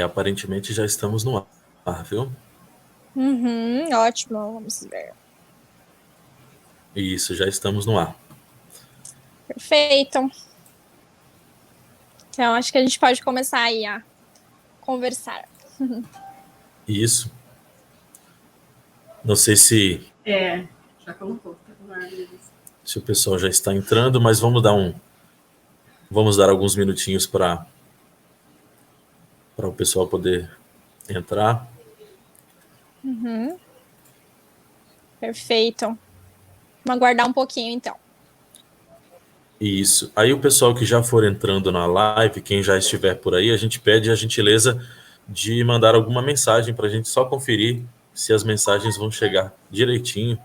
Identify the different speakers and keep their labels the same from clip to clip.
Speaker 1: Aparentemente já estamos no ar, viu?
Speaker 2: Uhum, ótimo, vamos ver.
Speaker 1: Isso, já estamos no ar.
Speaker 2: Perfeito. Então, acho que a gente pode começar aí a conversar.
Speaker 1: Isso. Não sei
Speaker 3: Já colocou.
Speaker 1: se o pessoal já está entrando, mas vamos dar alguns minutinhos para o pessoal poder entrar.
Speaker 2: Uhum, perfeito. Vamos aguardar um pouquinho, então.
Speaker 1: Isso. Aí o pessoal que já for entrando na live, quem já estiver por aí, a gente pede a gentileza de mandar alguma mensagem para a gente só conferir se as mensagens vão chegar direitinho.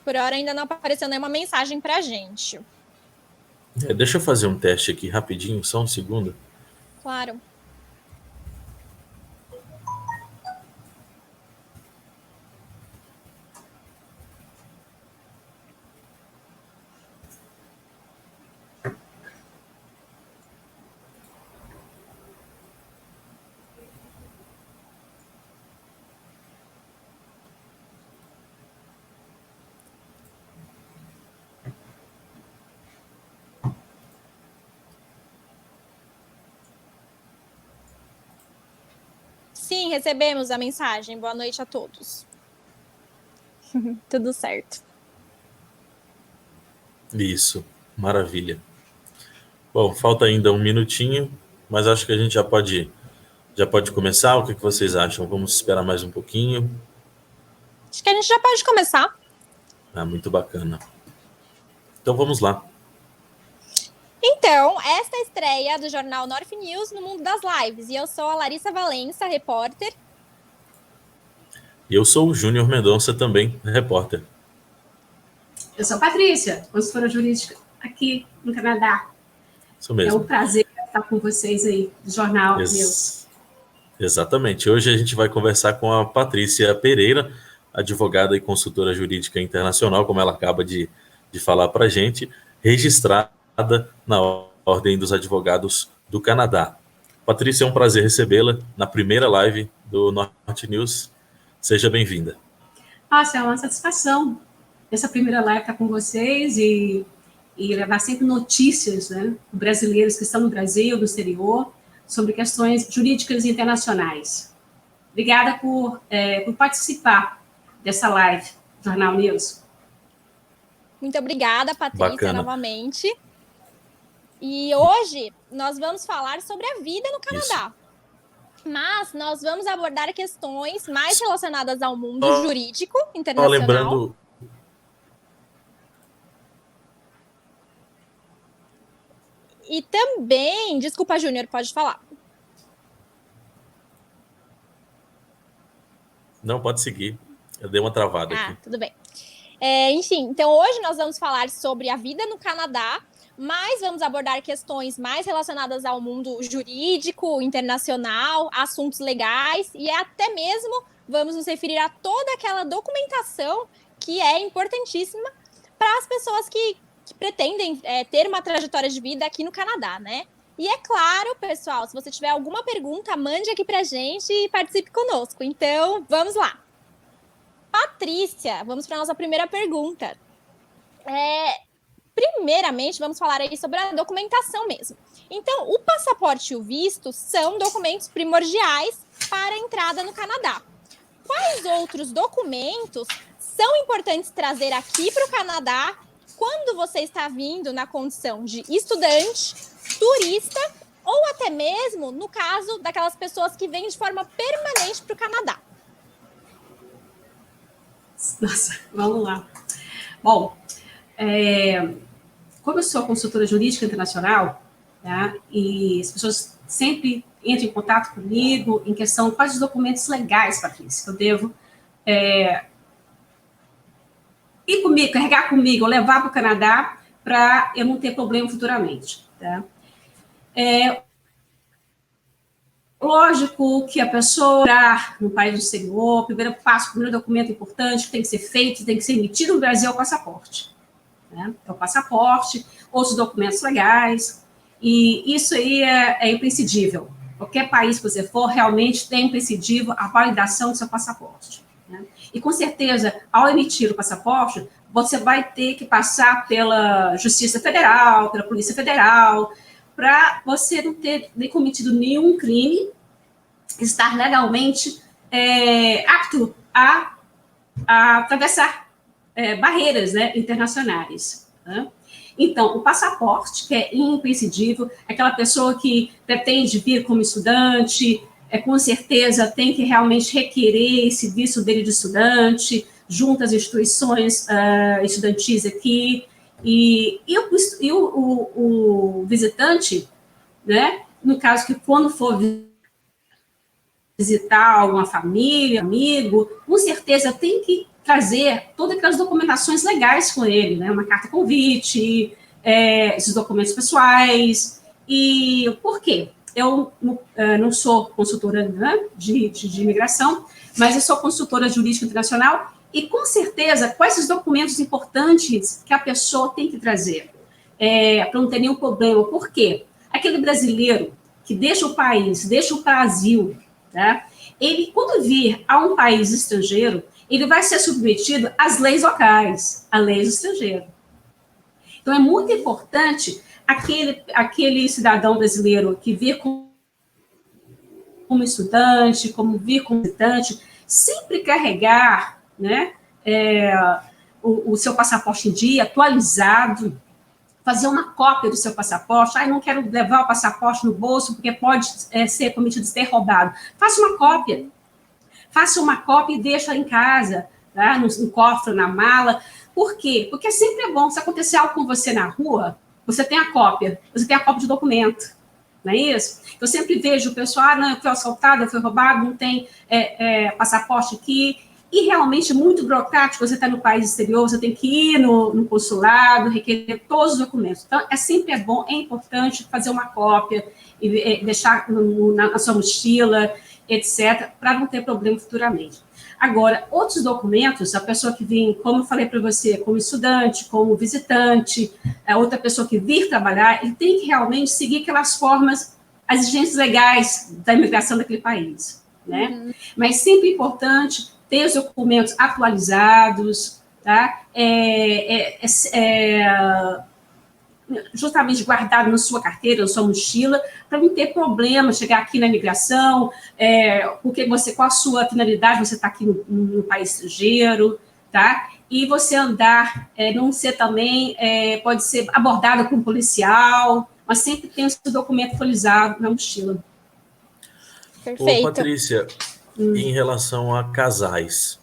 Speaker 2: Por hora ainda não apareceu nenhuma mensagem pra gente.
Speaker 1: Deixa eu fazer um teste aqui rapidinho, só um segundo.
Speaker 2: Claro. Sim, recebemos a mensagem. Boa noite a todos. Tudo certo.
Speaker 1: Isso, maravilha. Bom, falta ainda um minutinho, mas acho que a gente já pode começar. O que vocês acham? Vamos esperar mais um pouquinho.
Speaker 2: Acho que a gente já pode começar.
Speaker 1: Muito bacana. Então vamos lá.
Speaker 2: Então, esta é a estreia do jornal North News no mundo das lives. E eu sou a Larissa Valença, repórter.
Speaker 1: E eu sou o Júnior Mendonça, também repórter.
Speaker 3: Eu sou a Patrícia, consultora jurídica aqui no Canadá.
Speaker 1: Isso mesmo.
Speaker 3: É um prazer estar com vocês aí do Jornal News.
Speaker 1: Exatamente. Hoje a gente vai conversar com a Patrícia Pereira, advogada e consultora jurídica internacional, como ela acaba de falar para a gente, registrada na Ordem dos Advogados do Canadá. Patrícia, é um prazer recebê-la na primeira live do Norte News. Seja bem-vinda.
Speaker 3: Nossa, é uma satisfação essa primeira live estar com vocês e levar sempre notícias, né, brasileiros que estão no Brasil, no exterior, sobre questões jurídicas internacionais. Obrigada por participar dessa live, Jornal News.
Speaker 2: Muito obrigada, Patrícia,
Speaker 1: Bacana.
Speaker 2: novamente. E hoje nós vamos falar sobre a vida no Canadá. Isso. Mas nós vamos abordar questões mais relacionadas ao mundo jurídico internacional.
Speaker 1: Lembrando...
Speaker 2: E também... Desculpa, Júnior, pode falar.
Speaker 1: Não, pode seguir. Eu dei uma travada aqui.
Speaker 2: Tudo bem. Enfim, então hoje nós vamos falar sobre a vida no Canadá, mas vamos abordar questões mais relacionadas ao mundo jurídico, internacional, assuntos legais e até mesmo vamos nos referir a toda aquela documentação que é importantíssima para as pessoas que pretendem ter uma trajetória de vida aqui no Canadá, né? E é claro, pessoal, se você tiver alguma pergunta, mande aqui pra gente e participe conosco. Então, vamos lá. Patrícia, vamos para a nossa primeira pergunta. Primeiramente, vamos falar aí sobre a documentação mesmo. Então, o passaporte e o visto são documentos primordiais para a entrada no Canadá. Quais outros documentos são importantes trazer aqui para o Canadá quando você está vindo na condição de estudante, turista ou até mesmo no caso daquelas pessoas que vêm de forma permanente para o Canadá?
Speaker 3: Nossa, vamos lá. Bom, como eu sou consultora jurídica internacional, tá, e as pessoas sempre entram em contato comigo em questão quais os documentos legais, Patrícia, que eu devo carregar comigo, levar para o Canadá para eu não ter problema futuramente. Tá? Lógico que a pessoa entrar no país do exterior, o primeiro passo, o primeiro documento importante que tem que ser feito, tem que ser emitido no Brasil é o passaporte. Né? É o passaporte, outros documentos legais, e isso aí é imprescindível. Qualquer país que você for, realmente tem imprescindível a validação do seu passaporte. Né? E, com certeza, ao emitir o passaporte, você vai ter que passar pela Justiça Federal, pela Polícia Federal, para você não ter nem cometido nenhum crime, estar legalmente apto a atravessar barreiras, né, internacionais. Né? Então, o passaporte, que é imprescindível, aquela pessoa que pretende vir como estudante, com certeza tem que realmente requerer esse visto dele de estudante, junto às instituições estudantis aqui, e o visitante, né, no caso que quando for visitar alguma família, amigo, com certeza tem que trazer todas aquelas documentações legais com ele, né, uma carta convite, esses documentos pessoais. E por quê? Eu não sou consultora, né, de imigração, mas eu sou consultora jurídica internacional. E, com certeza, quais os documentos importantes que a pessoa tem que trazer para não ter nenhum problema? Por quê? Aquele brasileiro que deixa o país, deixa o Brasil, tá? Ele, quando vir a um país estrangeiro, ele vai ser submetido às leis locais, à lei do estrangeiro. Então, é muito importante aquele cidadão brasileiro que vir como estudante, como vir como visitante, sempre carregar, né, o seu passaporte em dia, atualizado, fazer uma cópia do seu passaporte. Não quero levar o passaporte no bolso porque pode ser cometido de ter roubado. Faça uma cópia e deixa em casa, tá? No cofre, na mala. Por quê? Porque sempre é bom, se acontecer algo com você na rua, você tem a cópia de documento, não é isso? Eu sempre vejo o pessoal, eu fui assaltado, eu fui roubado, não tem passaporte aqui. E realmente é muito burocrático, você está no país exterior, você tem que ir no consulado, requerer todos os documentos. Então, sempre bom, é importante fazer uma cópia e deixar na sua mochila, etc., para não ter problema futuramente. Agora, outros documentos, a pessoa que vem, como eu falei para você, como estudante, como visitante, outra pessoa que vir trabalhar, ele tem que realmente seguir aquelas formas, as exigências legais da imigração daquele país. Né? Uhum. Mas sempre é importante ter os documentos atualizados, tá? Justamente guardado na sua carteira, na sua mochila, para não ter problema chegar aqui na imigração, porque qual a sua finalidade, você está aqui no país estrangeiro, tá? E você andar, não ser também, pode ser abordado por um policial, mas sempre tem o seu documento atualizado na mochila.
Speaker 2: Perfeito.
Speaker 1: Ô, Patrícia, em relação a casais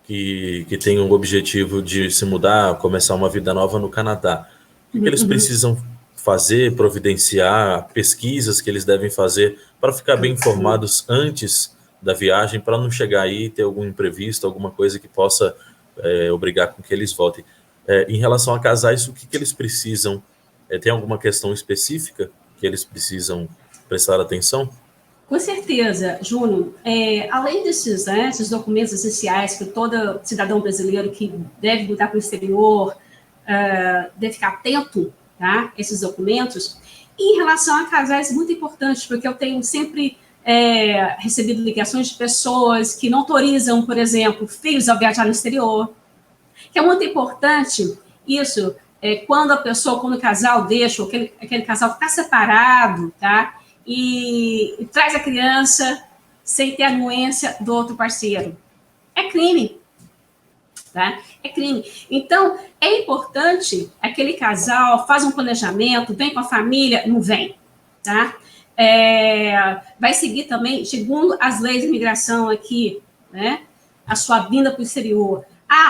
Speaker 1: que têm o objetivo de se mudar, começar uma vida nova no Canadá, o que eles precisam fazer, providenciar, pesquisas que eles devem fazer para ficar bem informados antes da viagem, para não chegar aí e ter algum imprevisto, alguma coisa que possa obrigar com que eles voltem. Em relação a casais, o que eles precisam? Tem alguma questão específica que eles precisam prestar atenção?
Speaker 3: Com certeza, Júnior. Além desses documentos essenciais que todo cidadão brasileiro que deve mudar para o exterior deve ficar atento, tá? Esses documentos. E em relação a casais, é muito importante, porque eu tenho sempre recebido ligações de pessoas que não autorizam, por exemplo, filhos a viajar no exterior. Que é muito importante isso, quando o casal deixa, aquele casal está separado, tá? E traz a criança sem ter a anuência do outro parceiro. É crime. Tá? É crime. Então, é importante aquele casal faz um planejamento, vem com a família, não vem. Tá? Vai seguir também, segundo as leis de imigração aqui, né? A sua vinda para o exterior.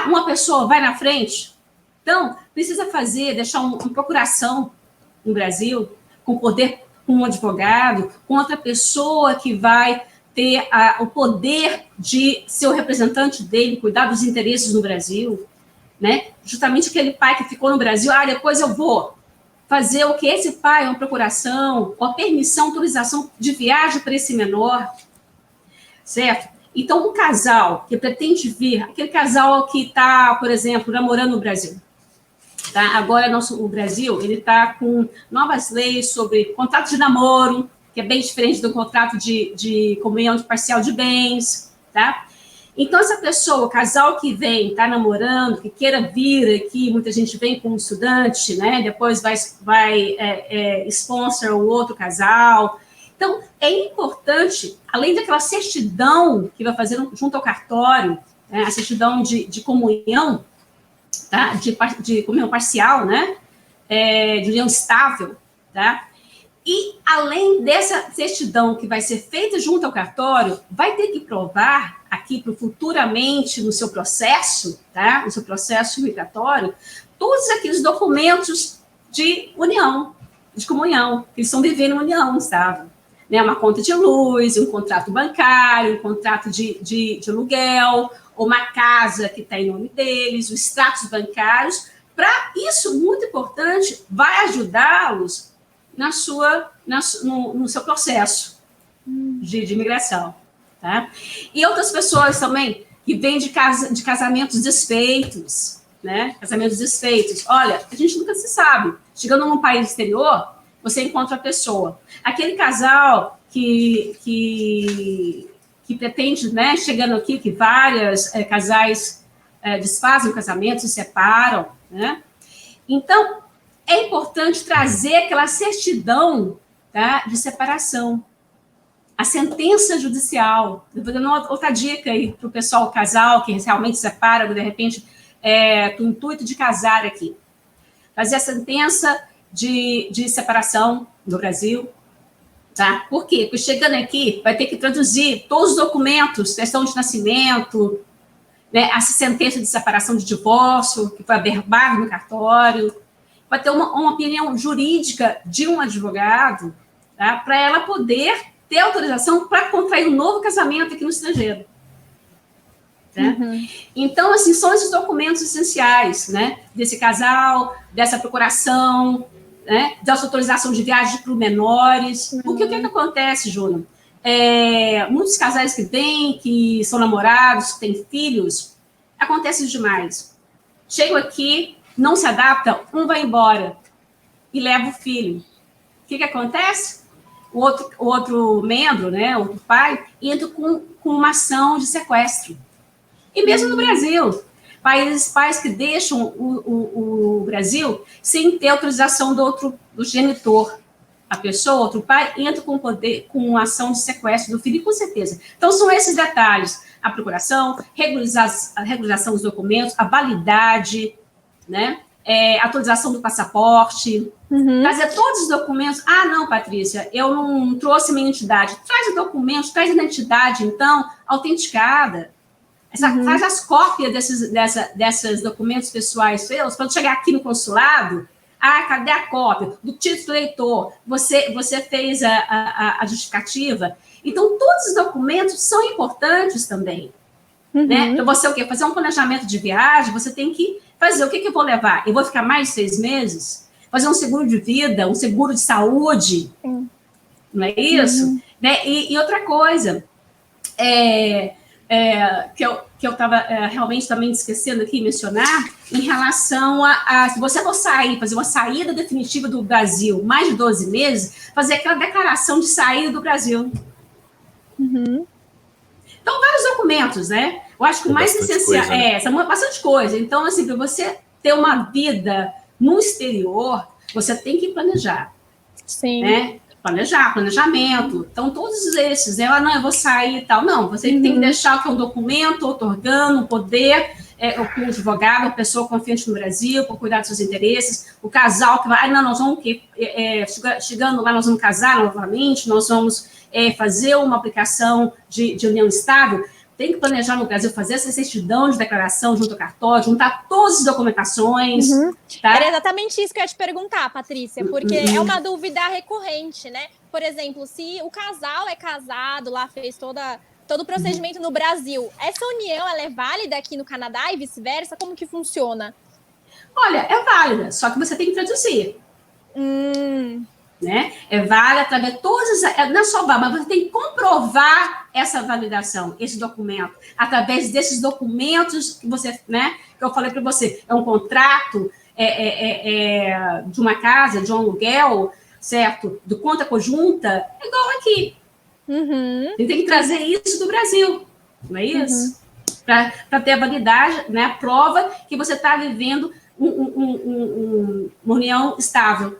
Speaker 3: Uma pessoa vai na frente, então precisa deixar uma procuração no Brasil, com poder, com um advogado, com outra pessoa que vai ter o poder de ser o representante dele, cuidar dos interesses no Brasil, né? Justamente aquele pai que ficou no Brasil, depois eu vou. fazer o que esse pai, uma procuração, ou a permissão, autorização de viagem para esse menor, certo? Então, um casal que pretende vir, aquele casal que está, por exemplo, namorando no Brasil, tá? Agora, o Brasil, ele está com novas leis sobre contrato de namoro, que é bem diferente do contrato de comunhão parcial de bens, tá? Então, essa pessoa, o casal que vem, está namorando, que queira vir aqui, muita gente vem como estudante, né? Depois vai sponsor o outro casal. Então, é importante, além daquela certidão que vai fazer junto ao cartório, né? A certidão de comunhão, tá? De comunhão parcial, né? De união estável, tá? E, além dessa certidão que vai ser feita junto ao cartório, vai ter que provar aqui futuramente no seu processo, tá? No seu processo migratório, todos aqueles documentos de união, de comunhão, que eles estão vivendo em união, sabe? Né? Uma conta de luz, um contrato bancário, um contrato de aluguel, ou uma casa que está em nome deles, os extratos bancários. Para isso, muito importante, vai ajudá-los no seu processo de imigração, tá? E outras pessoas também que vêm de casamentos desfeitos, né? Casamentos desfeitos. Olha, a gente nunca se sabe. Chegando num país exterior, você encontra a pessoa. Aquele casal que pretende, né? Chegando aqui, que vários casais desfazem o casamento, se separam, né? Então, é importante trazer aquela certidão, tá, de separação, a sentença judicial. Eu vou dando outra dica aí para o pessoal, o casal que realmente separa, de repente, com o intuito de casar aqui. Fazer a sentença de separação no Brasil. Tá? Por quê? Porque chegando aqui, vai ter que traduzir todos os documentos, questão de nascimento, né, a sentença de separação de divórcio, que foi averbado no cartório. Vai ter uma opinião jurídica de um advogado, tá? Para ela poder ter autorização para contrair um novo casamento aqui no estrangeiro. Tá? Uhum. Então, assim, são esses documentos essenciais, né? Desse casal, dessa procuração, né? Dessa autorização de viagem para os menores. Uhum. Porque o que acontece, Júnior? Muitos casais que vêm, que são namorados, que têm filhos, acontece demais. Chegam aqui, não se adaptam, um vai embora e leva o filho. O que acontece? O outro membro, né, outro pai, entra com uma ação de sequestro. E mesmo no Brasil, pais que deixam o Brasil sem ter autorização do genitor. A pessoa, outro pai, entra com uma ação de sequestro do filho, com certeza. Então, são esses detalhes. A procuração, a regularização dos documentos, a validade, né? A atualização do passaporte, trazer todos os documentos. Ah, não, Patrícia, eu não trouxe minha identidade. Traz os documentos, traz a identidade, então, autenticada. Faz as cópias desses documentos pessoais seus, quando chegar aqui no consulado, cadê a cópia? Do título do eleitor, você fez a justificativa. Então, todos os documentos são importantes também. Né? Para você, o quê? Fazer um planejamento de viagem, você tem que fazer o que eu vou levar? Eu vou ficar mais de 6 meses? Fazer um seguro de vida, um seguro de saúde, não é isso? Né? E outra coisa, que eu estava realmente também esquecendo aqui de mencionar, em relação se você for fazer uma saída definitiva do Brasil, mais de 12 meses, fazer aquela declaração de saída do Brasil. Então, vários documentos, né? Eu acho que o mais essencial bastante coisa. Então, assim, para você ter uma vida no exterior, você tem que planejar. Sim. Né? Planejamento. Então, todos esses, eu vou sair e tal. Não, você tem que deixar que é um documento otorgando um poder, com o advogado, a pessoa confiante no Brasil, para cuidar dos seus interesses, o casal que vai, nós vamos, chegando lá, nós vamos casar novamente, nós vamos fazer uma aplicação de união estável. Tem que planejar no Brasil, fazer essa certidão de declaração junto ao cartório, juntar todas as documentações. Tá?
Speaker 2: Era exatamente isso que eu ia te perguntar, Patrícia, porque é uma dúvida recorrente, né? Por exemplo, se o casal é casado, lá fez todo o procedimento no Brasil, essa união, ela é válida aqui no Canadá e vice-versa? Como que funciona?
Speaker 3: Olha, é válida, só que você tem que traduzir. Né? Vale através de todas, não é só vale, mas você tem que comprovar essa validação, esse documento, através desses documentos que você, né, que eu falei para você, é um contrato de uma casa, de um aluguel, certo? Do conta conjunta, é igual aqui. Você tem que trazer isso do Brasil, não é isso? Para ter a validade, né, a prova que você está vivendo uma união estável.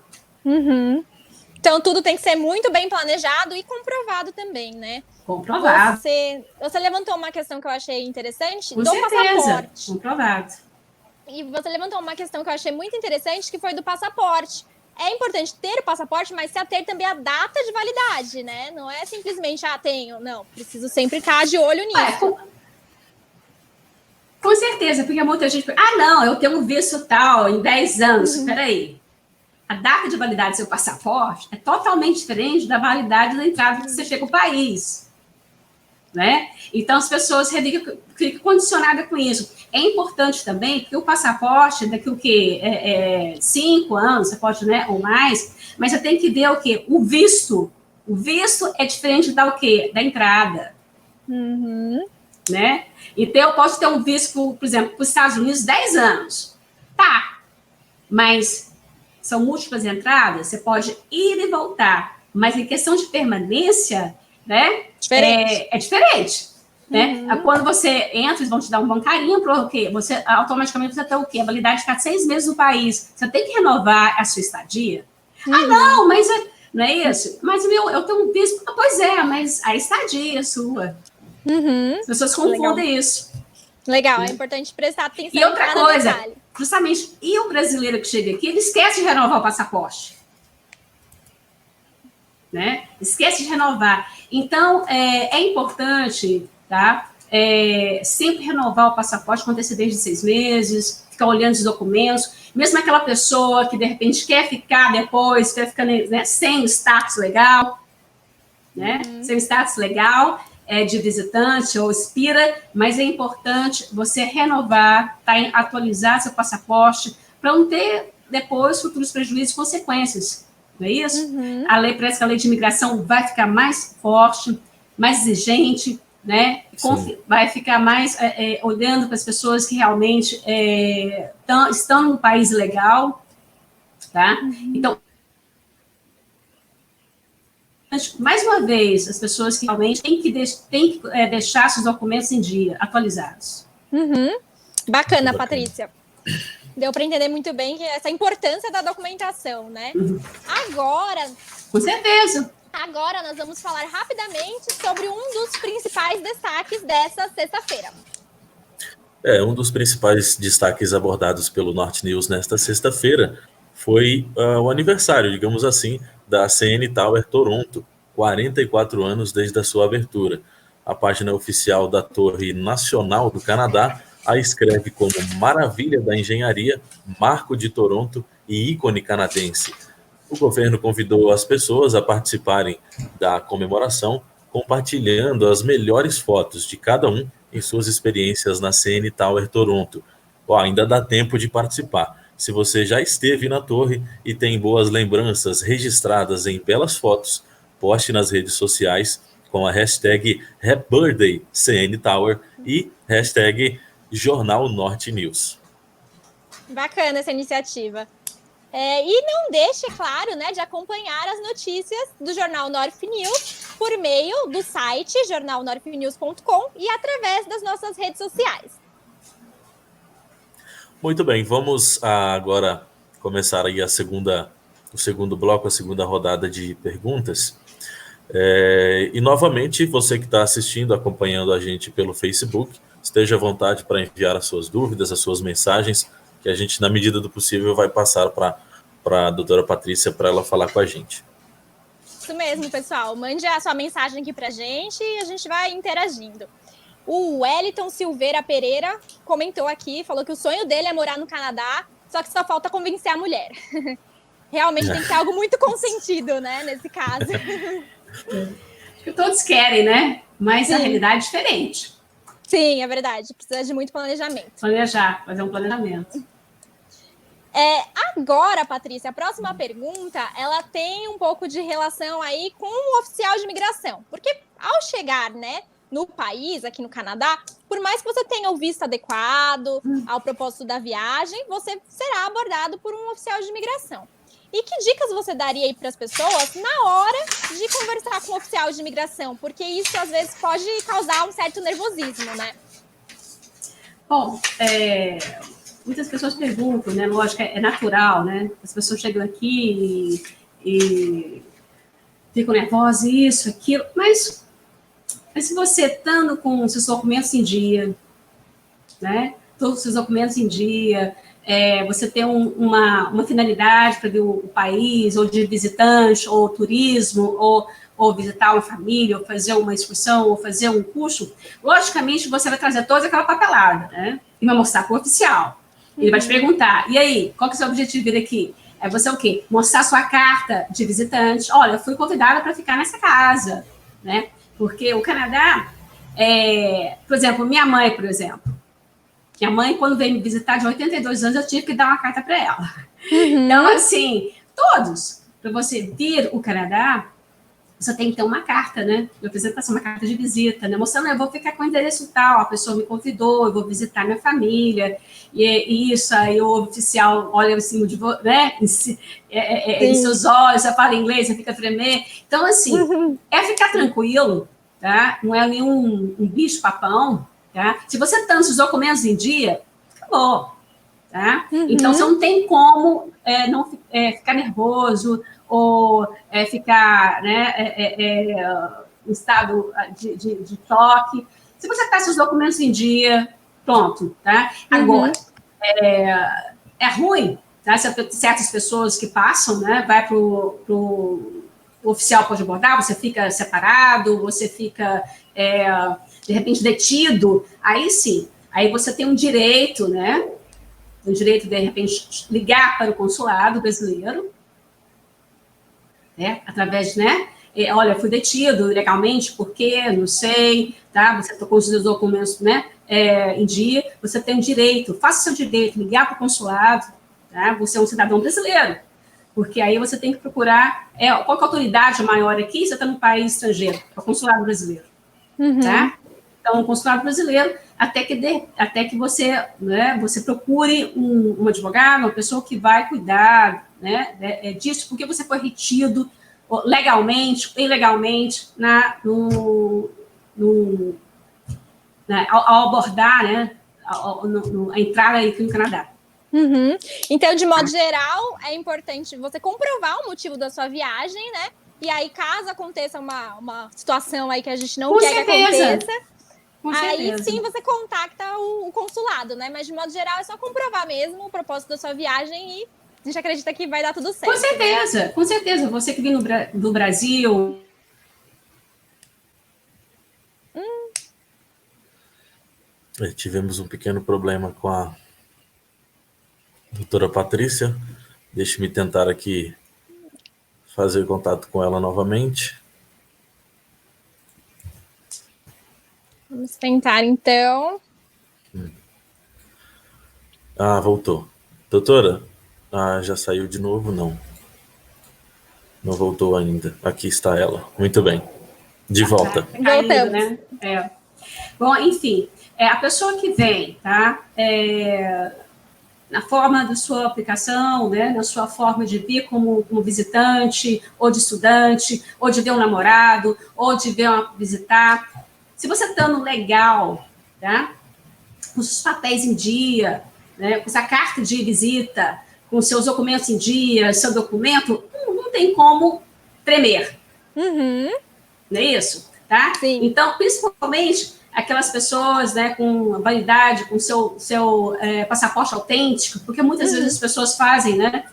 Speaker 2: Então, tudo tem que ser muito bem planejado e comprovado também, né?
Speaker 3: Comprovado.
Speaker 2: Você levantou uma questão que eu achei interessante
Speaker 3: Com certeza,
Speaker 2: passaporte.
Speaker 3: Comprovado.
Speaker 2: E você levantou uma questão que eu achei muito interessante, que foi do passaporte. É importante ter o passaporte, mas se ater também a data de validade, né? Não é simplesmente, tenho. Não, preciso sempre estar de olho nisso.
Speaker 3: Com certeza, porque muita gente... não, eu tenho um visto tal em 10 anos. Peraí. A data de validade do seu passaporte é totalmente diferente da validade da entrada que você chega ao país. Né? Então, as pessoas ficam condicionadas com isso. É importante também, porque o passaporte, daqui o quê? 5 anos, você pode, né, ou mais, mas você tem que ver o quê? O visto. O visto é diferente da o quê? Da entrada. Né? Então, eu posso ter um visto, por exemplo, para os Estados Unidos, 10 anos. Tá, mas são múltiplas entradas, você pode ir e voltar, mas em questão de permanência, né, é diferente. Né? Quando você entra, eles vão te dar um bom carinho, porque você automaticamente você tem o quê? A validade ficar 6 meses no país. Você tem que renovar a sua estadia. Não, mas não é isso? Mas eu tenho um visto. Pois é, mas a estadia é sua. As pessoas confundem isso.
Speaker 2: Legal, é importante prestar atenção.
Speaker 3: E outra coisa, justamente, e o brasileiro que chega aqui, ele esquece de renovar o passaporte. Né? Esquece de renovar. Então, é importante, tá? Sempre renovar o passaporte com antecedência de 6 meses, ficar olhando os documentos, mesmo aquela pessoa que, de repente, quer ficar depois, quer ficar, né, sem o status legal, né? Sem o status legal, de visitante ou expira, mas é importante você renovar, atualizar seu passaporte para não ter depois futuros prejuízos e consequências, não é isso? Parece que a lei de imigração vai ficar mais forte, mais exigente, né? Vai ficar mais olhando para as pessoas que realmente estão num país legal, tá? Então, mais uma vez, as pessoas que realmente têm que deixar seus documentos em dia, atualizados.
Speaker 2: Bacana, Patrícia. Deu para entender muito bem essa importância da documentação, né? Agora...
Speaker 3: Com certeza.
Speaker 2: Agora nós vamos falar rapidamente sobre um dos principais destaques dessa sexta-feira.
Speaker 1: Um dos principais destaques abordados pelo Norte News nesta sexta-feira foi o aniversário, digamos assim, da CN Tower Toronto, 44 anos desde a sua abertura. A página oficial da Torre Nacional do Canadá a escreve como maravilha da engenharia, marco de Toronto e ícone canadense. O governo convidou as pessoas a participarem da comemoração, compartilhando as melhores fotos de cada um em suas experiências na CN Tower Toronto. Ainda dá tempo de participar. Se você já esteve na torre e tem boas lembranças registradas em belas fotos, poste nas redes sociais com a hashtag HappyBirthdayCNTower e hashtag Jornal Norte News.
Speaker 2: Bacana essa iniciativa. E não deixe, claro, né, de acompanhar as notícias do Jornal North News por meio do site jornalnorthnews.com e através das nossas redes sociais.
Speaker 1: Muito bem, vamos agora começar aí o segundo bloco, a segunda rodada de perguntas. E novamente, você que está assistindo, acompanhando a gente pelo Facebook, esteja à vontade para enviar as suas dúvidas, as suas mensagens, que a gente, na medida do possível, vai passar para a doutora Patrícia para ela falar com a gente.
Speaker 2: Isso mesmo, pessoal. Mande a sua mensagem aqui para a gente e a gente vai interagindo. O Wellington Silveira Pereira comentou aqui, falou que o sonho dele é morar no Canadá, só que só falta convencer a mulher. Realmente tem que ser algo muito consentido, né, nesse caso.
Speaker 3: Que todos querem, né? Mas a realidade é diferente.
Speaker 2: Sim, é verdade. Precisa de muito planejamento.
Speaker 3: Fazer um planejamento.
Speaker 2: Agora, Patrícia, a próxima pergunta, ela tem um pouco de relação aí com o oficial de imigração. Porque ao chegar, né, no país, aqui no Canadá, por mais que você tenha o visto adequado ao propósito da viagem, você será abordado por um oficial de imigração. E que dicas você daria aí para as pessoas na hora de conversar com o oficial de imigração? Porque isso, às vezes, pode causar um certo nervosismo, né?
Speaker 3: Bom, muitas pessoas perguntam, né? Lógico, é natural, né? As pessoas chegam aqui e ficam nervosas, isso, aquilo, mas se você estando com seus documentos em dia, né? Todos os seus documentos em dia, você tem uma finalidade para ver o país, ou de visitante, ou turismo, ou visitar uma família, ou fazer uma excursão, ou fazer um curso, logicamente você vai trazer toda aquela papelada, né? E vai mostrar para o oficial. Ele vai te perguntar, e aí, qual que é o seu objetivo de vir aqui? É você o quê? Mostrar sua carta de visitante. Olha, eu fui convidada para ficar nessa casa, né? Porque o Canadá, por exemplo, minha mãe, quando veio me visitar de 82 anos, eu tive que dar uma carta para ela. Então, assim, todos, para você vir o Canadá, você tem que ter uma carta, né? De apresentação, uma carta de visita, né? Mostrando, eu vou ficar com o endereço tal, a pessoa me convidou, eu vou visitar minha família, e isso, aí o oficial olha assim, né? Em seus olhos, você fala inglês, você fica tremer. Então, assim, ficar tranquilo, tá? Não é nenhum bicho papão, tá? Se você tem os documentos em dia, acabou, tá? Então, você não tem como não ficar nervoso, ou ficar, né, em estado de choque. Se você está com seus documentos em dia, pronto, tá? Agora, é ruim, tá? Certas pessoas que passam, né, vai para o oficial pode abordar, você fica separado, você fica, de repente, detido, aí sim, aí você tem um direito, né, o direito, de repente, ligar para o consulado brasileiro, né? Através, né? Olha, fui detido ilegalmente, porque não sei, tá? Você tocou os seus documentos, né? Em dia, você tem o direito, faça o seu direito, ligar para o consulado, tá? Você é um cidadão brasileiro, porque aí você tem que procurar, qual que é a autoridade maior aqui? Você está num país estrangeiro, é o consulado brasileiro, tá? Então, o consulado brasileiro, até que você, né, você procure um advogado, uma pessoa que vai cuidar, né, disso, porque você foi retido legalmente, ilegalmente, ao abordar, né, a entrada aqui no Canadá.
Speaker 2: Então, de modo geral, é importante você comprovar o motivo da sua viagem, né? E aí, caso aconteça uma situação aí que a gente não quer que aconteça, aí sim você contacta o consulado, né? Mas de modo geral é só comprovar mesmo o propósito da sua viagem e a gente acredita que vai dar tudo certo.
Speaker 3: Com certeza, né? Com certeza. Você que vem do Brasil.
Speaker 1: Tivemos um pequeno problema com a doutora Patrícia. Deixe-me tentar aqui fazer contato com ela novamente.
Speaker 2: Vamos tentar, então.
Speaker 1: Voltou. Doutora, já saiu de novo? Não. Não voltou ainda. Aqui está ela. Muito bem. De volta.
Speaker 2: Voltamos.
Speaker 3: Né? Bom, enfim, a pessoa que vem, tá? Na forma da sua aplicação, né? Na sua forma de vir como visitante, ou de estudante, ou de ver um namorado, ou de visitar. Se você está no legal, tá? Com os papéis em dia, né? Com essa carta de visita, com seus documentos em dia, seu documento, não tem como tremer. Não é isso? Tá?
Speaker 2: Sim.
Speaker 3: Então, principalmente aquelas pessoas, né, com validade, com seu passaporte autêntico, porque muitas vezes as pessoas fazem, né?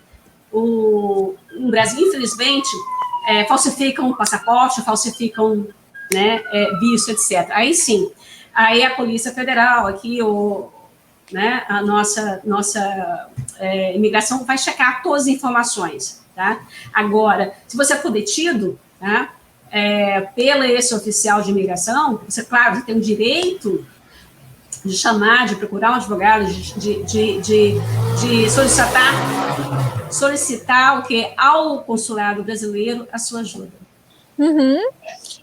Speaker 3: No Brasil, infelizmente, falsificam o passaporte, falsificam, né, visto, etc. Aí sim, aí a Polícia Federal, aqui, né, a nossa imigração vai checar todas as informações, tá? Agora, se você for detido, tá, pelo esse oficial de imigração, você, claro, você tem o direito de chamar, de procurar um advogado, de solicitar o que ao consulado brasileiro a sua ajuda.
Speaker 2: Uhum.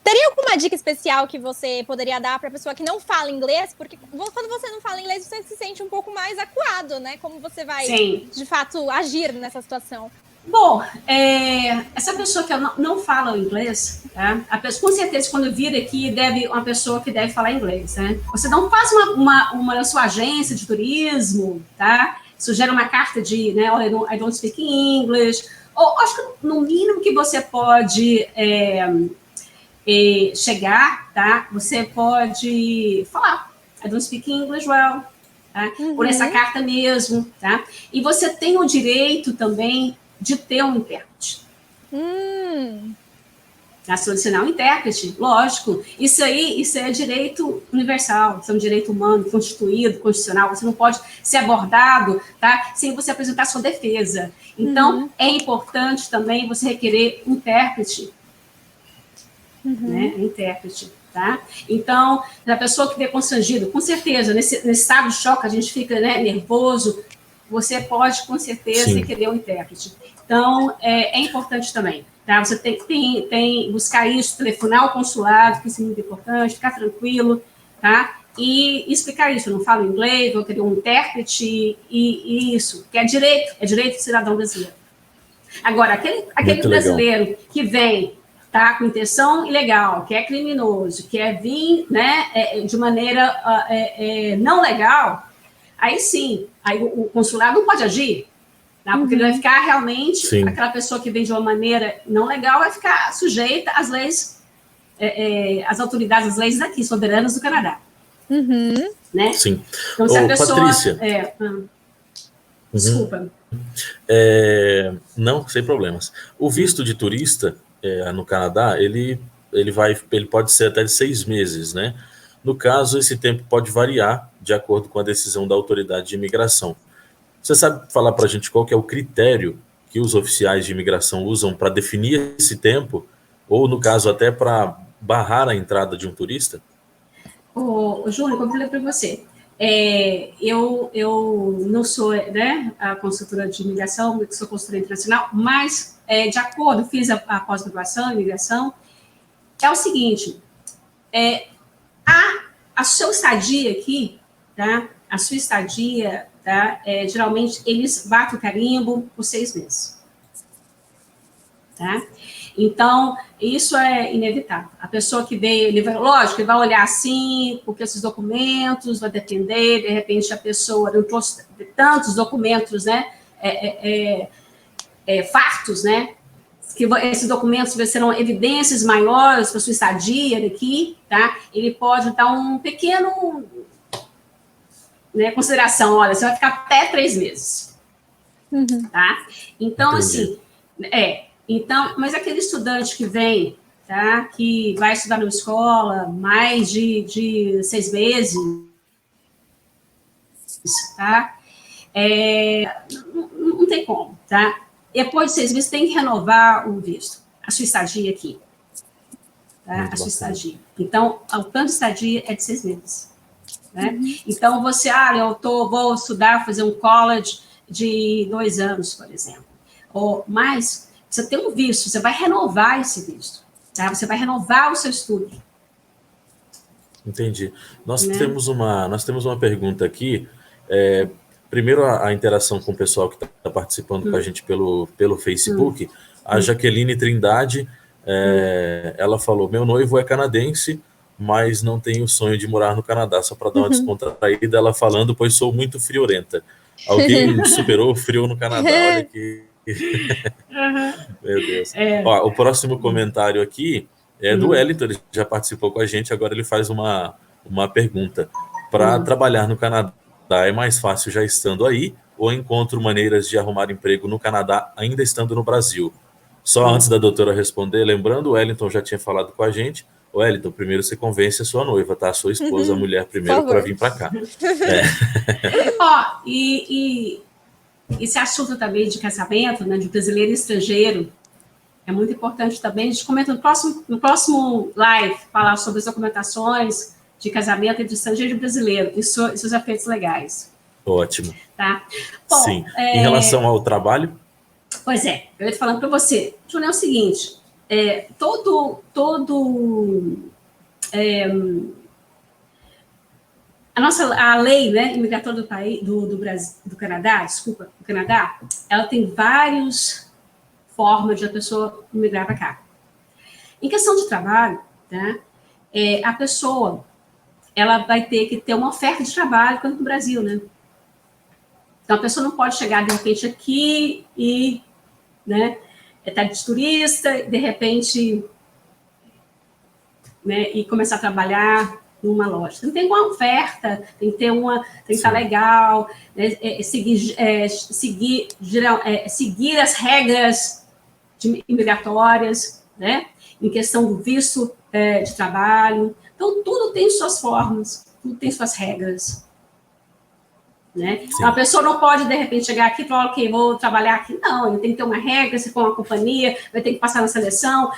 Speaker 2: Teria alguma dica especial que você poderia dar para a pessoa que não fala inglês? Porque quando você não fala inglês, você se sente um pouco mais acuado, né? Como você vai, de fato, agir nessa situação?
Speaker 3: Bom, essa pessoa que não fala o inglês, tá? Com certeza, quando vir aqui, uma pessoa que deve falar inglês, né? Você não faz uma sua agência de turismo, tá? Sugere uma carta de, né, I don't speak English, ou acho que no mínimo que você pode chegar, tá? Você pode falar, I don't speak English well, tá? Por essa carta mesmo, tá? E você tem o direito também de ter um intérprete. A solucionar um intérprete, lógico. Isso é direito universal, isso é um direito humano, constitucional. Você não pode ser abordado, tá, sem você apresentar sua defesa. Então, é importante também você requerer um intérprete. Né? Intérprete, tá? Então, a pessoa que vê constrangido, com certeza, nesse estado de choque, a gente fica, né, nervoso, você pode, com certeza, requerer um intérprete. Então, é importante também, tá? Você tem buscar isso, telefonar ao consulado, que isso é muito importante, ficar tranquilo, tá? E explicar isso, eu não falo inglês, vou querer um intérprete, e isso, que é direito do cidadão brasileiro. Agora, aquele brasileiro que vem, tá, com intenção ilegal, que é criminoso, que é vir, né, de maneira não legal, aí sim, aí o consulado não pode agir, tá? Porque ele vai ficar realmente, aquela pessoa que vem de uma maneira não legal vai ficar sujeita às leis, às autoridades, às leis daqui, soberanas do Canadá. Né?
Speaker 1: Sim.
Speaker 3: Então, se a pessoa...
Speaker 1: Patrícia.
Speaker 3: Desculpa.
Speaker 1: Não, sem problemas. O visto de turista no Canadá, ele pode ser até de 6 meses, né? No caso, esse tempo pode variar de acordo com a decisão da autoridade de imigração. Você sabe falar para a gente qual que é o critério que os oficiais de imigração usam para definir esse tempo, ou, no caso, até para barrar a entrada de um turista?
Speaker 3: Júlio, como eu falei para você, eu não sou, né, a consultora de imigração, eu sou consultora internacional, mas, de acordo, fiz a pós-graduação em imigração, é o seguinte, a sua estadia aqui, tá? A sua estadia, tá? Geralmente, eles batem o carimbo por 6 meses. Tá? Então, isso é inevitável. A pessoa que veio, ele vai olhar assim, porque esses documentos, vai depender, de repente a pessoa não trouxe tantos documentos, né? Fartos, né? Que esses documentos serão evidências maiores para sua estadia daqui, tá? Ele pode dar um pequeno, né, consideração, olha, você vai ficar até 3 meses, tá? Então, assim, então, mas aquele estudante que vem, tá, que vai estudar numa escola mais de 6 meses, tá? Não tem como, tá? Depois de 6 meses, tem que renovar o visto, a sua estadia aqui. Tá? A sua estadia. Então, o plano de estadia é de 6 meses. Né? Então, você, vou estudar, fazer um college de 2 anos, por exemplo. Mas, você tem um visto, você vai renovar esse visto. Tá? Você vai renovar o seu estudo.
Speaker 1: Entendi. Nós temos uma pergunta aqui. Primeiro, a interação com o pessoal que está participando com a gente pelo Facebook. A Jaqueline Trindade, ela falou, meu noivo é canadense, mas não tenho o sonho de morar no Canadá, só para dar uma descontraída, ela falando, pois sou muito friorenta. Alguém superou o frio no Canadá, olha que... Meu Deus. Ó, o próximo comentário aqui é do Wellington, ele já participou com a gente, agora ele faz uma pergunta. Para trabalhar no Canadá, é mais fácil já estando aí ou encontro maneiras de arrumar emprego no Canadá ainda estando no Brasil? Só antes da doutora responder, lembrando, o Wellington já tinha falado com a gente. Wellington, primeiro você convence a sua noiva, tá? A sua esposa, a mulher primeiro, para vir para cá.
Speaker 3: E esse assunto também de casamento, né, de brasileiro e estrangeiro, é muito importante também. A gente comenta no próximo live, falar sobre as documentações, de casamento entre estrangeiro e brasileiro e seus efeitos legais.
Speaker 1: Ótimo.
Speaker 3: Tá? Bom,
Speaker 1: sim. Em relação ao trabalho?
Speaker 3: Pois é, eu ia te falando para você, Júnior, é o seguinte, a lei, né, imigratória do país, do Canadá, ela tem várias formas de a pessoa migrar para cá. Em questão de trabalho, tá, a pessoa ela vai ter que ter uma oferta de trabalho quanto no Brasil, né? Então a pessoa não pode chegar de repente aqui e, né, tá de turista, de repente, né, e começar a trabalhar numa loja. Tem que ter uma oferta, tem que ter tem que estar legal, né, seguir as regras imigratórias, né, em questão do visto de trabalho. Então, tudo tem suas formas, tudo tem suas regras. Né? A pessoa não pode, de repente, chegar aqui e falar, ok, vou trabalhar aqui. Não, ele tem que ter uma regra, se for uma companhia, vai ter que passar na seleção,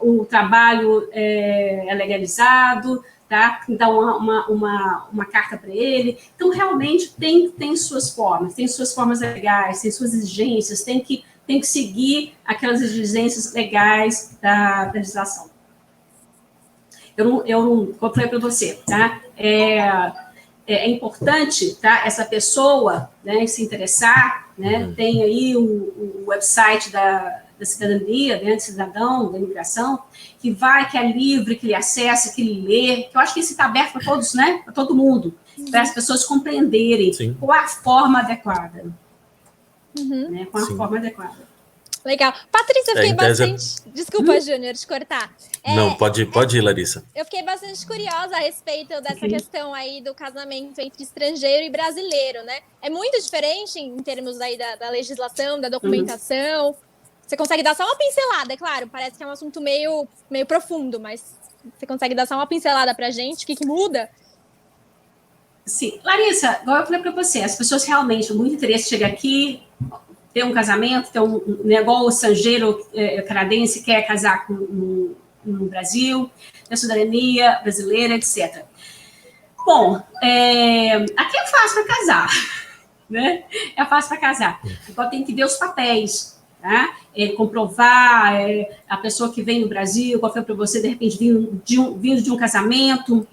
Speaker 3: o trabalho é legalizado, tá? Então, uma carta para ele. Então, realmente, tem suas formas legais, tem suas exigências, tem que seguir aquelas exigências legais da legislação. Eu não falei para você, tá? É importante, tá? Essa pessoa, né, se interessar, né? Tem aí o website da cidadania, né, do cidadão, da imigração, que é livre, que ele acessa, que ele lê, que eu acho que isso está aberto para todos, né? Para todo mundo, para as pessoas compreenderem qual a forma adequada. Né? Qual a forma adequada.
Speaker 2: Legal. Patrícia, eu fiquei bastante... Desculpa, Júnior, te cortar.
Speaker 1: Não, pode ir, Larissa.
Speaker 2: Eu fiquei bastante curiosa a respeito dessa questão aí do casamento entre estrangeiro e brasileiro, né? É muito diferente em termos aí da legislação, da documentação. Você consegue dar só uma pincelada, é claro, parece que é um assunto meio profundo, mas você consegue dar só uma pincelada pra gente? O que muda?
Speaker 3: Sim. Larissa, igual eu falei para você, as pessoas realmente, com muito interesse, chegam aqui, ter um casamento, ter igual o estrangeiro canadense quer casar no Brasil, na cidadania brasileira, etc. Bom, aqui é fácil para casar, né? É fácil para casar. Agora tem que ver os papéis, tá? Comprovar a pessoa que vem do Brasil, qual foi para você, de repente, vindo de um casamento,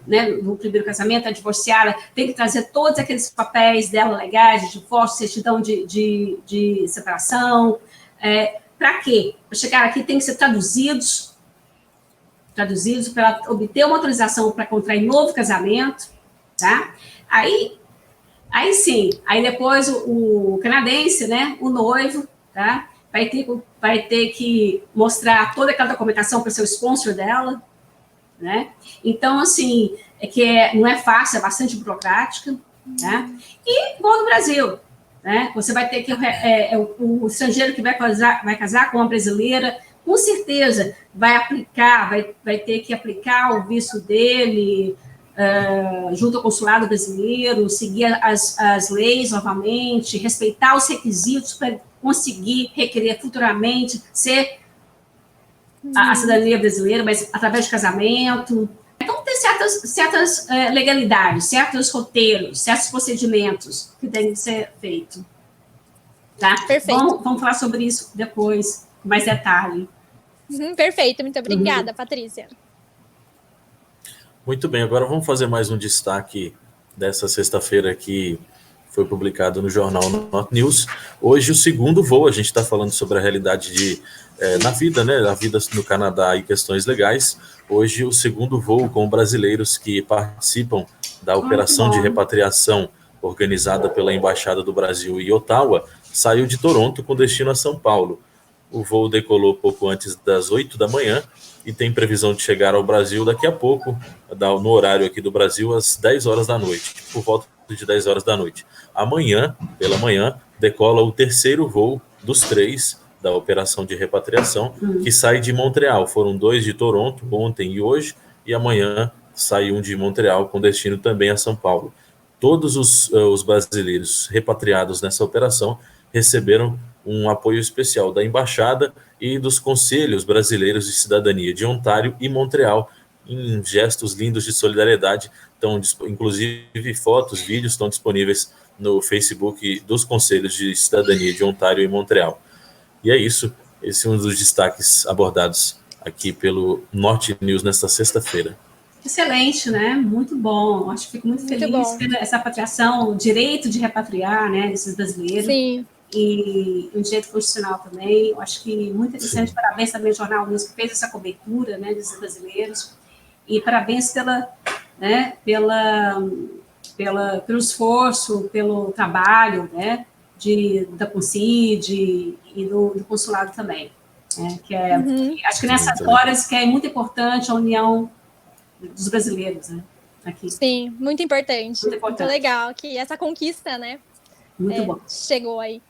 Speaker 3: né, no primeiro casamento, a divorciada, tem que trazer todos aqueles papéis dela legais, de divórcio, certidão de separação. Para quê? Para chegar aqui tem que ser traduzidos para obter uma autorização para contrair novo casamento, tá? Aí sim, aí depois o canadense, né, o noivo, tá? Vai ter que mostrar toda aquela documentação para o seu sponsor dela, né? Então, assim, não é fácil, é bastante burocrática, né? E igual no Brasil, né? Você vai ter que o estrangeiro que vai casar com uma brasileira, com certeza vai ter que aplicar o visto dele junto ao consulado brasileiro, seguir as leis novamente, respeitar os requisitos para conseguir requerer futuramente ser a cidadania brasileira, mas através de casamento. Então, tem certas legalidades, certos roteiros, certos procedimentos que têm que ser feitos. Tá?
Speaker 2: Perfeito.
Speaker 3: Vamos falar sobre isso depois, com mais detalhe.
Speaker 2: Perfeito, muito obrigada, Patrícia.
Speaker 1: Muito bem, agora vamos fazer mais um destaque dessa sexta-feira que foi publicado no jornal Not News. Hoje o segundo voo, a gente está falando sobre a realidade na vida, né? A vida no Canadá e questões legais. Hoje o segundo voo com brasileiros que participam da operação de repatriação organizada pela Embaixada do Brasil em Ottawa saiu de Toronto com destino a São Paulo. O voo decolou pouco antes das 8 da manhã e tem previsão de chegar ao Brasil daqui a pouco, no horário aqui do Brasil, às 10 horas da noite, por volta de 10 horas da noite. Amanhã, pela manhã, decola o terceiro voo dos 3 da operação de repatriação, que sai de Montreal. Foram 2 de Toronto, ontem e hoje, e amanhã sai um de Montreal, com destino também a São Paulo. Todos os brasileiros repatriados nessa operação receberam um apoio especial da Embaixada e dos Conselhos Brasileiros de Cidadania de Ontário e Montreal, em gestos lindos de solidariedade. Então, inclusive, fotos, vídeos estão disponíveis no Facebook dos Conselhos de Cidadania de Ontário e Montreal. E é isso. Esse é um dos destaques abordados aqui pelo Norte News nesta sexta-feira.
Speaker 3: Excelente, né? Muito bom. Acho que fico muito feliz pela essa repatriação, o direito de repatriar, né, desses brasileiros.
Speaker 2: Sim.
Speaker 3: E um direito constitucional também. Eu acho que muito interessante. Sim. Parabéns também ao Jornal News que fez essa cobertura, né, desses brasileiros. E parabéns pelo esforço, pelo trabalho, né, da CONCID e do consulado também. Né, acho que nessas horas que é muito importante a união dos brasileiros, né, aqui.
Speaker 2: Sim, muito importante. Muito legal que essa conquista, né,
Speaker 3: muito bom.
Speaker 2: Chegou aí.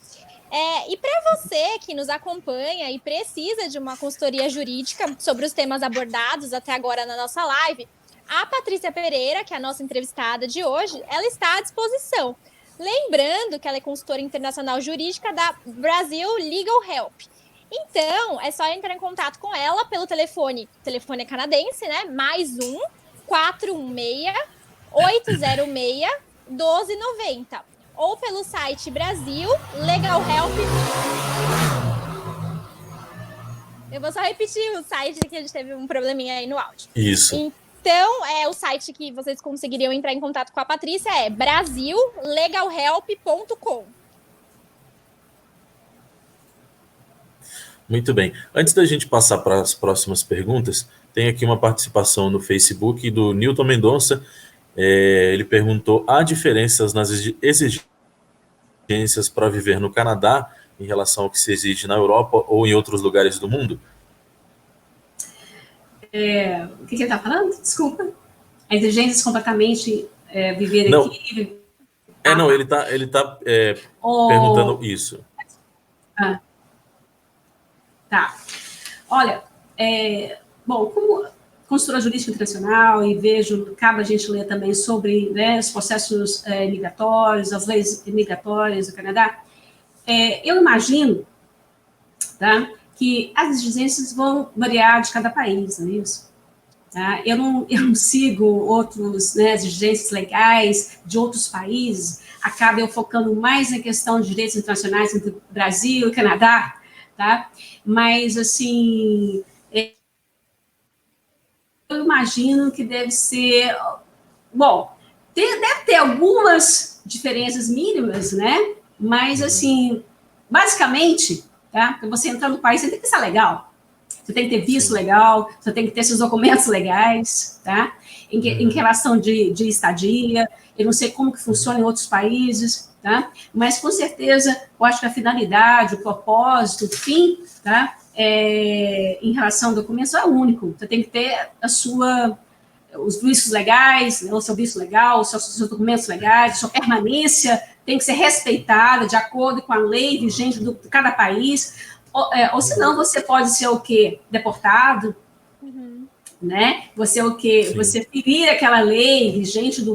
Speaker 2: E para você que nos acompanha e precisa de uma consultoria jurídica sobre os temas abordados até agora na nossa live, a Patrícia Pereira, que é a nossa entrevistada de hoje, ela está à disposição. Lembrando que ela é consultora internacional jurídica da Brasil Legal Help. Então, é só entrar em contato com ela pelo telefone é canadense, né? +1 416 806 1290. Ou pelo site Brasil Legal Help. Eu vou só repetir o site que a gente teve um probleminha aí no áudio.
Speaker 1: Isso.
Speaker 2: Então, o site que vocês conseguiriam entrar em contato com a Patrícia é brasillegalhelp.com.
Speaker 1: Muito bem. Antes da gente passar para as próximas perguntas, tem aqui uma participação no Facebook do Newton Mendonça. Ele perguntou: há diferenças nas exigências para viver no Canadá em relação ao que se exige na Europa ou em outros lugares do mundo?
Speaker 3: O que ele está falando? Desculpa. As exigências completamente viver
Speaker 1: não.
Speaker 3: aqui?
Speaker 1: Não, ele tá perguntando isso.
Speaker 3: Tá. Olha, bom, como consultora jurídica internacional e cabe a gente ler também sobre, né, os processos migratórios, as leis migratórias do Canadá, eu imagino, tá, que as exigências vão variar de cada país, não é isso? Tá? Eu não sigo outros, né, exigências legais de outros países, acaba eu focando mais na questão de direitos internacionais entre Brasil e Canadá, tá? Mas, assim, eu imagino que deve ser... Bom, deve ter algumas diferenças mínimas, né? Mas, assim, basicamente, tá? Para você entrar no país, você tem que estar legal. Você tem que ter visto legal, você tem que ter seus documentos legais, tá? Em relação de estadia, eu não sei como que funciona em outros países, tá? Mas, com certeza, eu acho que a finalidade, o propósito, o fim, tá? Em relação a documentos é único. Você tem que ter os vistos legais, né, o seu visto legal, os seus documentos legais, a sua permanência tem que ser respeitada de acordo com a lei vigente de cada país, ou senão você pode ser o quê? Deportado, né? Você o quê? Sim. Você ferir aquela lei vigente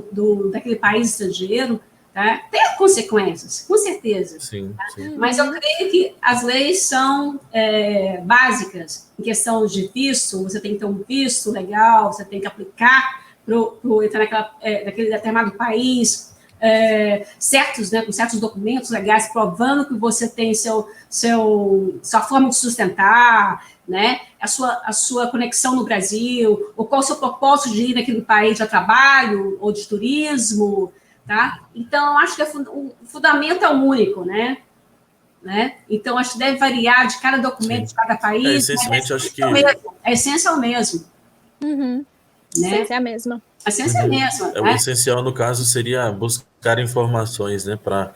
Speaker 3: daquele país estrangeiro, tá? Tem consequências, com certeza.
Speaker 1: Sim,
Speaker 3: tá?
Speaker 1: sim.
Speaker 3: Mas eu creio que as leis são básicas. Em questão de visto, você tem que ter um visto legal, você tem que aplicar para entrar naquele determinado país, com certos documentos legais provando que você tem sua forma de sustentar, né? A sua conexão no Brasil, ou qual o seu propósito de ir naquele país a trabalho ou de turismo, tá? Então, acho que o fundamento é o único, né? Então, acho que deve variar de cada documento, de cada país.
Speaker 1: Essencialmente, acho que...
Speaker 3: A essência é o mesmo.
Speaker 2: Né? A essência é a mesma.
Speaker 3: A ciência é a mesma.
Speaker 1: O essencial, no caso, seria buscar informações, né, para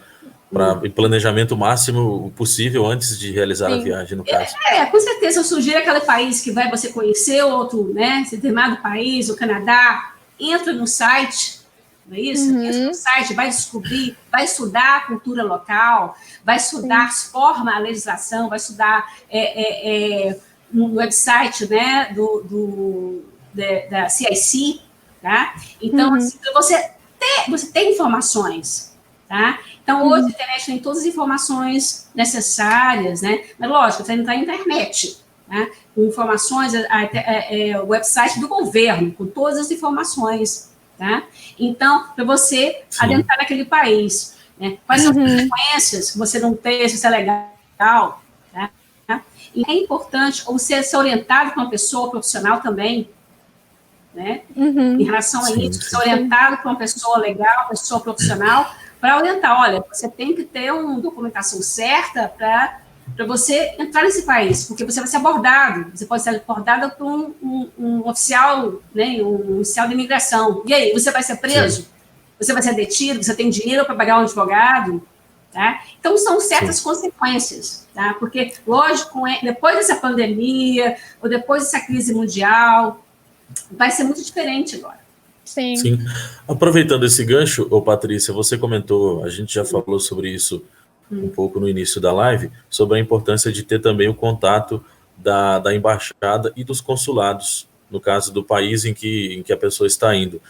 Speaker 1: planejamento máximo possível antes de realizar a viagem, no caso.
Speaker 3: Com certeza, eu sugiro aquele país que você conhecer, outro, né, determinado país, o Canadá, entra no site, não é isso? Entra no site, vai descobrir, vai estudar a cultura local, vai estudar a legislação, vai estudar no website, né, da CIC, tá? Então, assim, você tem informações, tá? Então, hoje a internet tem todas as informações necessárias, né? Mas, lógico, você não está na internet, né? Com informações, o website do governo, com todas as informações, tá? Então, para você adentrar naquele país, né? Quais são as consequências que você não tem, se isso é legal, tá? E é importante você ser orientado com uma pessoa profissional também, né? Em relação a isso, ser orientado com uma pessoa legal, uma pessoa profissional, para orientar, olha, você tem que ter uma documentação certa para você entrar nesse país, porque você vai ser abordado, você pode ser abordado por um oficial, né, um oficial de imigração. E aí, você vai ser preso? Sim. Você vai ser detido? Você tem dinheiro para pagar um advogado? Tá? Então, são certas consequências, tá? Porque, lógico, depois dessa pandemia, ou depois dessa crise mundial, vai ser muito diferente agora.
Speaker 1: Sim. Aproveitando esse gancho, Patrícia, você comentou, a gente já falou sobre isso um pouco no início da live, sobre a importância de ter também o contato da embaixada e dos consulados, no caso do país em que a pessoa está indo.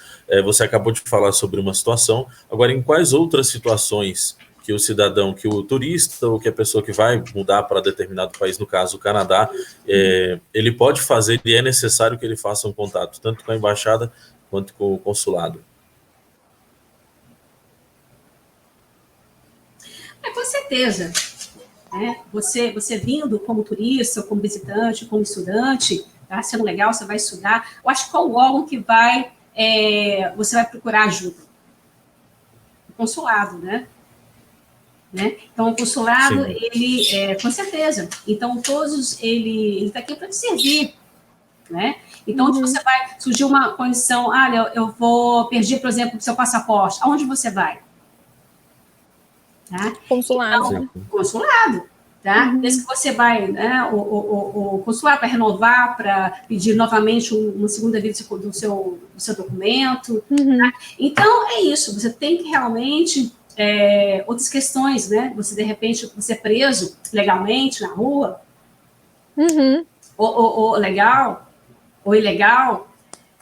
Speaker 1: Você acabou de falar sobre uma situação, agora em quais outras situações que o cidadão, que o turista ou que a pessoa que vai mudar para determinado país, no caso o Canadá, ele pode fazer e é necessário que ele faça um contato, tanto com a embaixada quanto com o consulado?
Speaker 3: Com certeza. Você vindo como turista, como visitante, como estudante, tá sendo legal, você vai estudar. Eu acho que qual órgão que você vai procurar ajuda? O consulado, né? Então, o consulado, ele, com certeza. Então, ele está aqui para te servir, né? Então, onde você vai, surgiu uma condição, eu perdi, por exemplo, o seu passaporte, aonde você vai? Tá?
Speaker 2: Consulado.
Speaker 3: Então, consulado, tá? Desde que você vai, né, o consulado para renovar, para pedir novamente uma segunda via do seu documento, tá? Então, é isso, você tem que realmente... outras questões, né? Você, de repente, você é preso legalmente na rua, ou legal, ou ilegal,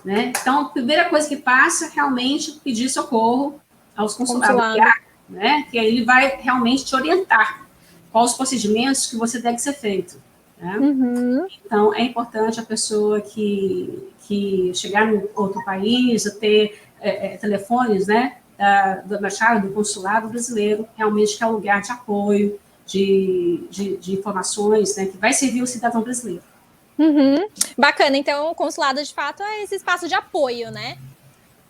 Speaker 3: né? Então, a primeira coisa que passa, realmente, pedir socorro aos consulados, né? Que aí ele vai realmente te orientar quais os procedimentos que você deve ser feito, né? Então, é importante a pessoa que chegar em outro país, ter telefones, né? Da embaixada, do consulado brasileiro, realmente que é um lugar de apoio, de informações, né, que vai servir o cidadão brasileiro.
Speaker 2: Bacana, então o consulado, de fato, é esse espaço de apoio, né?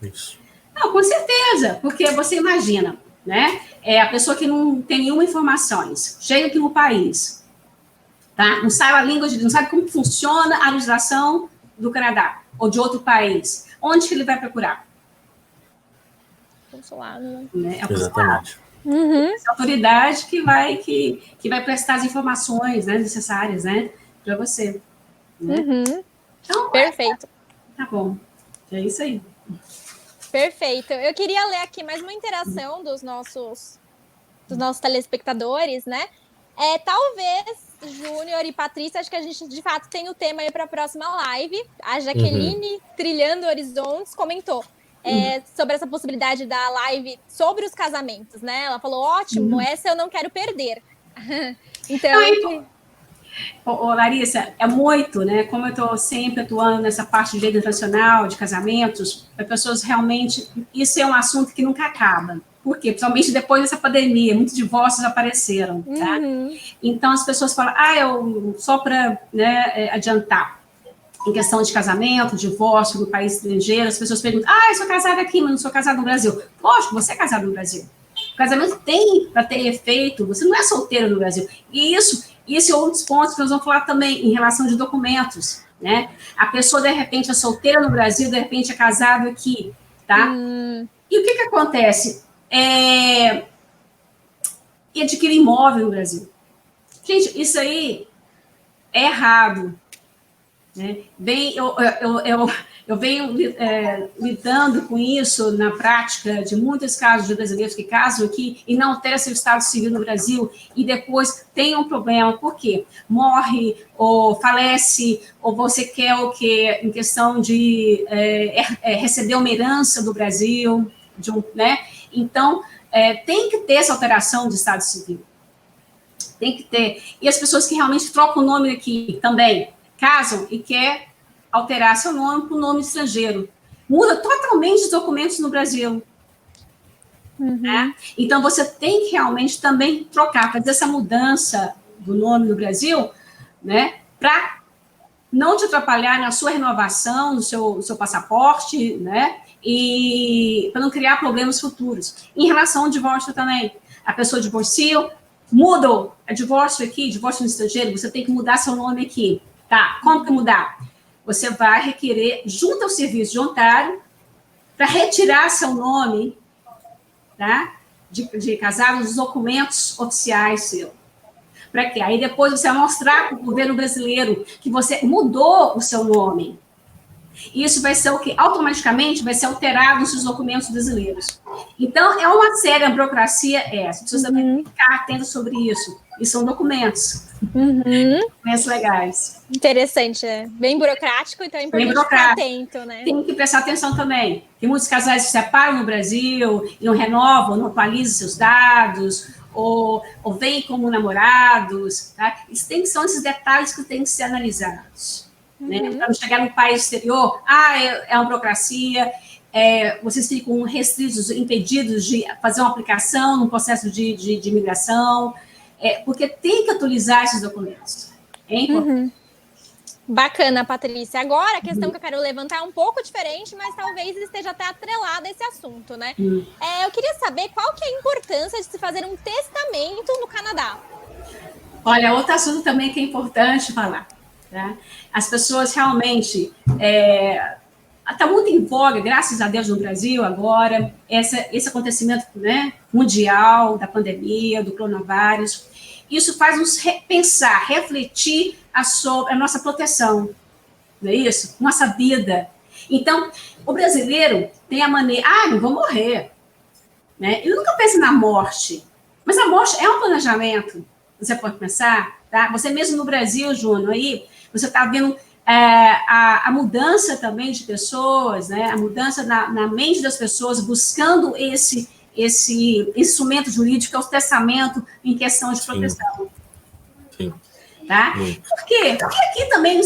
Speaker 1: Isso.
Speaker 3: Não, com certeza, porque você imagina, né, a pessoa que não tem nenhuma informação, chega aqui no país, tá? Não sabe a língua, não sabe como funciona a legislação do Canadá, ou de outro país. Onde que ele vai procurar?
Speaker 2: Consulado,
Speaker 3: né? É o
Speaker 1: Exatamente.
Speaker 3: Essa autoridade que vai prestar as informações, né, necessárias, né, para você. Né? Então,
Speaker 2: perfeito.
Speaker 3: Tá bom. É isso aí.
Speaker 2: Perfeito. Eu queria ler aqui mais uma interação dos nossos telespectadores, né? Talvez, Júnior e Patrícia, acho que a gente, de fato, tem o tema aí para a próxima live. A Jaqueline, Trilhando Horizontes, comentou sobre essa possibilidade da live sobre os casamentos, né? Ela falou, ótimo, essa eu não quero perder. Então...
Speaker 3: Larissa, é muito, né? Como eu estou sempre atuando nessa parte de direito internacional, de casamentos, as pessoas realmente... Isso é um assunto que nunca acaba. Por quê? Principalmente depois dessa pandemia, muitos divórcios apareceram, tá? Então, as pessoas falam, só para, né, adiantar, em questão de casamento, divórcio no país estrangeiro, as pessoas perguntam, eu sou casada aqui, mas não sou casada no Brasil. Lógico, você é casado no Brasil. O casamento tem para ter efeito, você não é solteiro no Brasil. E isso é outros pontos que nós vamos falar também em relação de documentos, né? A pessoa, de repente, é solteira no Brasil, de repente é casado aqui, tá? E o que acontece? E adquirir imóvel no Brasil. Gente, isso aí é errado. Né? Eu venho lidando com isso na prática de muitos casos de brasileiros que casam aqui e não têm seu estado civil no Brasil e depois tem um problema. Por quê? Morre ou falece, ou você quer o quê? Em questão de receber uma herança do Brasil, né? Então, tem que ter essa alteração de estado civil. Tem que ter. E as pessoas que realmente trocam o nome aqui também casam e quer alterar seu nome para um nome estrangeiro. Muda totalmente os documentos no Brasil. Né? Então, você tem que realmente também trocar, fazer essa mudança do nome no Brasil, né, para não te atrapalhar na sua renovação, no seu passaporte, né, e para não criar problemas futuros. Em relação ao divórcio também, a pessoa divorciou, muda o divórcio aqui, divórcio no estrangeiro, você tem que mudar seu nome aqui. Tá, como que mudar? Você vai requerer, junto ao serviço de Ontário, para retirar seu nome, tá, de casado, os documentos oficiais seu. Para quê? Aí depois você vai mostrar para o governo brasileiro que você mudou o seu nome. Isso vai ser o que automaticamente vai ser alterado nos seus documentos brasileiros. Então, é uma séria burocracia essa. As pessoas também têm que ficar atentas sobre isso. E são documentos. Documentos legais.
Speaker 2: Interessante, é bem burocrático, então é importante ficar atento, né?
Speaker 3: Tem que prestar atenção também. Tem muitos casais que se separam no Brasil e não renovam, não atualizam seus dados, ou vêm como namorados. Tá? São esses detalhes que têm que ser analisados. Né? Para não chegar no país exterior, é uma burocracia, vocês ficam restritos, impedidos de fazer uma aplicação num processo de imigração, porque tem que atualizar esses documentos. É importante.
Speaker 2: Bacana, Patrícia. Agora, a questão que eu quero levantar é um pouco diferente, mas talvez esteja até atrelada a esse assunto, né? Eu queria saber qual que é a importância de se fazer um testamento no Canadá.
Speaker 3: Olha, outro assunto também que é importante falar. Tá? As pessoas realmente... Está muito em voga, graças a Deus, no Brasil agora, esse acontecimento, né, mundial da pandemia, do coronavírus. Isso faz nos pensar, refletir sobre a nossa proteção, não é isso? Nossa vida. Então, o brasileiro tem a maneira, não vou morrer. Né? Ele nunca pensa na morte, mas a morte é um planejamento, você pode pensar. Tá? Você mesmo no Brasil, Júnior, aí, você está vendo a mudança também de pessoas, né? A mudança na mente das pessoas, buscando esse instrumento jurídico, que é o testamento em questão de proteção.
Speaker 1: Sim.
Speaker 3: Tá? Por quê? Porque aqui também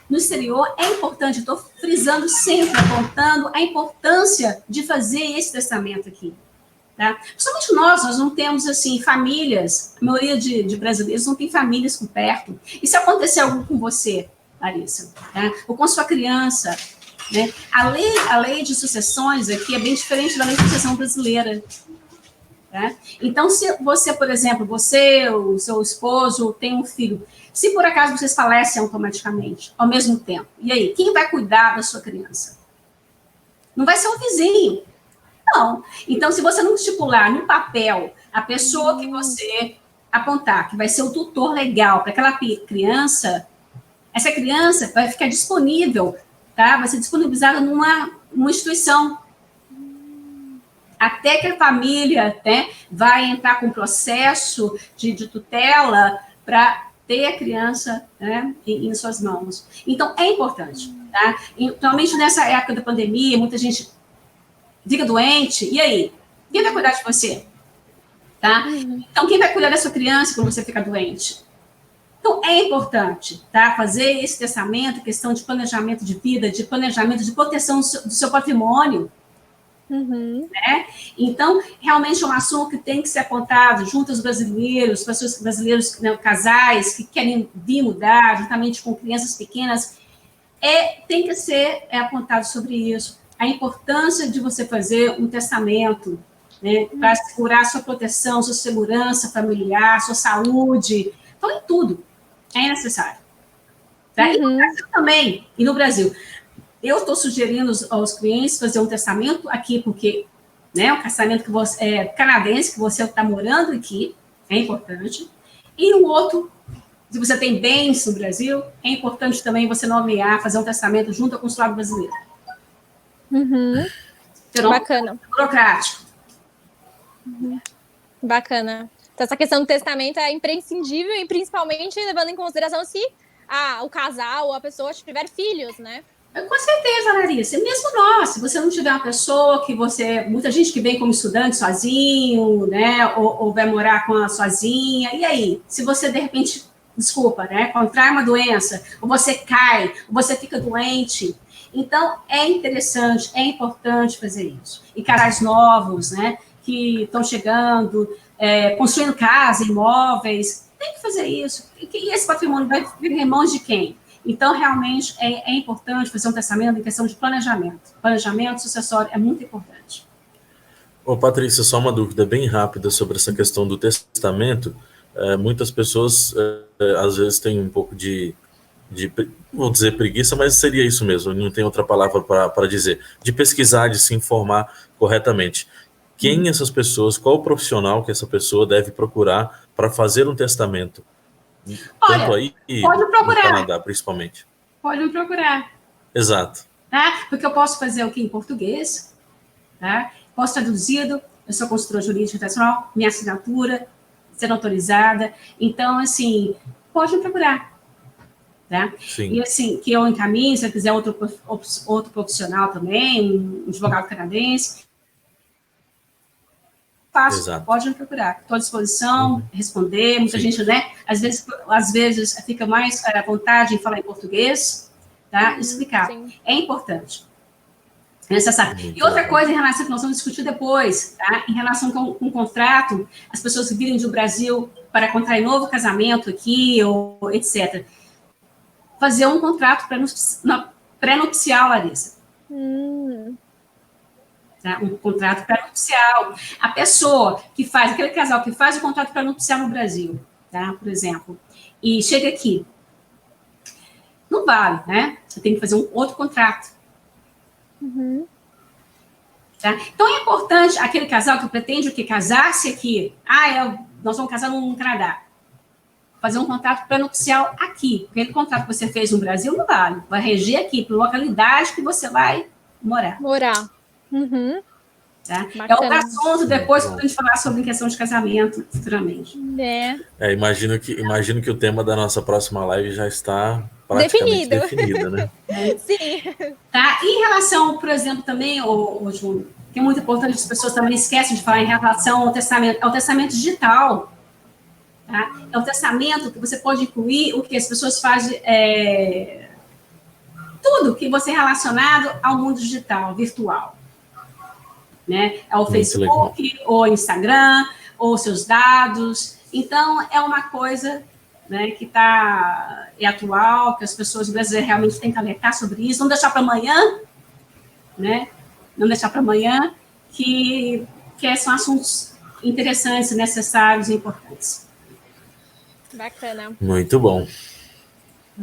Speaker 3: no exterior é importante, estou frisando sempre, apontando a importância de fazer esse testamento aqui. Tá? Principalmente nós não temos, assim, famílias, a maioria de brasileiros não tem famílias por perto. E se acontecer algo com você, Larissa, tá? Ou com sua criança, né? A lei de sucessões aqui é bem diferente da lei de sucessão brasileira. Tá? Então, se você, por exemplo, você, o seu esposo, tem um filho, se por acaso vocês falecem automaticamente, ao mesmo tempo, e aí, quem vai cuidar da sua criança? Não vai ser o vizinho. Não. Então, se você não estipular no papel a pessoa que você apontar, que vai ser o tutor legal para aquela criança, essa criança vai ficar disponível, tá? Vai ser disponibilizada numa instituição. Até que a família, né, vai entrar com processo de tutela para ter a criança, né, em suas mãos. Então, é importante. Tá? Principalmente nessa época da pandemia, muita gente fica doente, e aí? Quem vai cuidar de você? Tá? Então, quem vai cuidar da sua criança quando você fica doente? Então, é importante, tá? Fazer esse testamento, questão de planejamento de vida, de planejamento de proteção do seu patrimônio. Né? Então, realmente é um assunto que tem que ser apontado junto aos brasileiros, pessoas brasileiros, né, casais que querem vir mudar, juntamente com crianças pequenas, tem que ser apontado sobre isso. A importância de você fazer um testamento, né, para assegurar a sua proteção, sua segurança familiar, sua saúde. Então, em tudo é necessário. Tá? E no Brasil também, e no Brasil. Eu estou sugerindo aos clientes fazer um testamento aqui, porque, né, o testamento que você, canadense, que você está morando aqui, é importante. E o outro, se você tem bens no Brasil, é importante também você nomear, fazer um testamento junto ao consulado brasileiro.
Speaker 2: Bacana.
Speaker 3: Burocrático.
Speaker 2: Bacana. Então, essa questão do testamento é imprescindível, e principalmente levando em consideração se o casal ou a pessoa tiver filhos, né?
Speaker 3: Com certeza, Larissa. Mesmo nós, se você não tiver uma pessoa que você... Muita gente que vem como estudante sozinho, né? Ou vai morar sozinha. E aí? Se você, de repente, desculpa, né? Contrai uma doença, ou você cai, ou você fica doente. Então, é interessante, é importante fazer isso. E caras novos, né? Que estão chegando, construindo casa, imóveis. Tem que fazer isso. E esse patrimônio vai vir em mãos de quem? Então, realmente, é importante fazer um testamento em questão de planejamento. Planejamento sucessório é muito importante.
Speaker 1: Ô, Patrícia, só uma dúvida bem rápida sobre essa questão do testamento. Muitas pessoas, às vezes, têm um pouco de, vou dizer preguiça, mas seria isso mesmo, não tem outra palavra para dizer, de pesquisar, de se informar corretamente. Quem essas pessoas, qual o profissional que essa pessoa deve procurar para fazer um testamento?
Speaker 3: Olha,
Speaker 1: tanto aí
Speaker 3: pode procurar.
Speaker 1: no Canadá, principalmente.
Speaker 3: Pode me procurar.
Speaker 1: Exato.
Speaker 3: Tá? Porque eu posso fazer o que em português, tá? Posso traduzido, eu sou consultora jurídica internacional, minha assinatura, sendo autorizada. Então, assim, pode me procurar. Tá?
Speaker 1: Sim.
Speaker 3: E assim, que eu encaminho, se quiser outro profissional também, um advogado canadense, faço,
Speaker 1: Exato.
Speaker 3: pode me procurar. Estou à disposição, responder. Muita gente, né? Às vezes fica mais à vontade em falar em português, tá? Explicar.
Speaker 2: Sim.
Speaker 3: É importante. É necessário. E outra coisa em relação ao que nós vamos discutir depois, tá? Em relação com o contrato, as pessoas que virem do Brasil para contrair novo casamento aqui, ou etc. Fazer um contrato pré-nupcial, Larissa. Tá? Um contrato pré-nupcial. A pessoa que faz, aquele casal que faz o contrato pré-nupcial no Brasil, tá? Por exemplo, e chega aqui, não vale, né? Você tem que fazer um outro contrato. Tá? Então, é importante aquele casal que pretende o quê? Casar-se aqui. Nós vamos casar no Canadá. Fazer um contrato pré-nupcial aqui. Aquele contrato que você fez no Brasil não vale. Vai reger aqui, para a localidade que você vai morar. Tá? É outro assunto depois para a gente falar sobre questão de casamento futuramente.
Speaker 1: Imagino que o tema da nossa próxima live já está praticamente definido, né?
Speaker 2: Sim.
Speaker 3: Tá? E em relação, por exemplo, também, Júlio, que é muito importante, as pessoas também esquecem de falar em relação ao testamento, é o testamento digital. Tá? É o testamento que você pode incluir o que as pessoas fazem, tudo que você é relacionado ao mundo digital, virtual. Né? É o muito Facebook, legal. Ou Instagram, ou seus dados. Então, é uma coisa, né, que é atual, que as pessoas brasileiras realmente têm que alertar sobre isso, não deixar para amanhã, né? Não deixar para amanhã, que são assuntos interessantes, necessários e importantes.
Speaker 2: Bacana.
Speaker 1: Muito bom.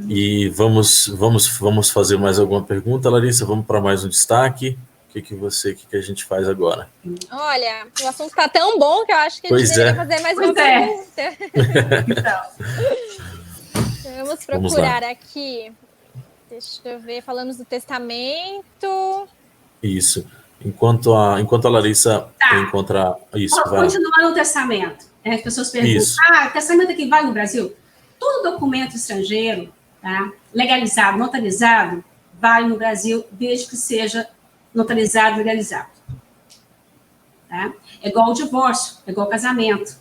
Speaker 1: E vamos fazer mais alguma pergunta, Larissa? Vamos para mais um destaque? O que a gente faz agora?
Speaker 2: Olha, o assunto está tão bom que eu acho que a gente deveria fazer mais uma pergunta. Vamos procurar aqui. Deixa eu ver, falamos do testamento.
Speaker 1: Isso. Enquanto a Larissa encontra isso.
Speaker 3: Continuando no testamento. As pessoas perguntam, o testamento aqui vale no Brasil? Todo documento estrangeiro, tá, legalizado, notarizado, vale no Brasil, desde que seja notarizado, legalizado. Tá? É igual o divórcio, é igual o casamento.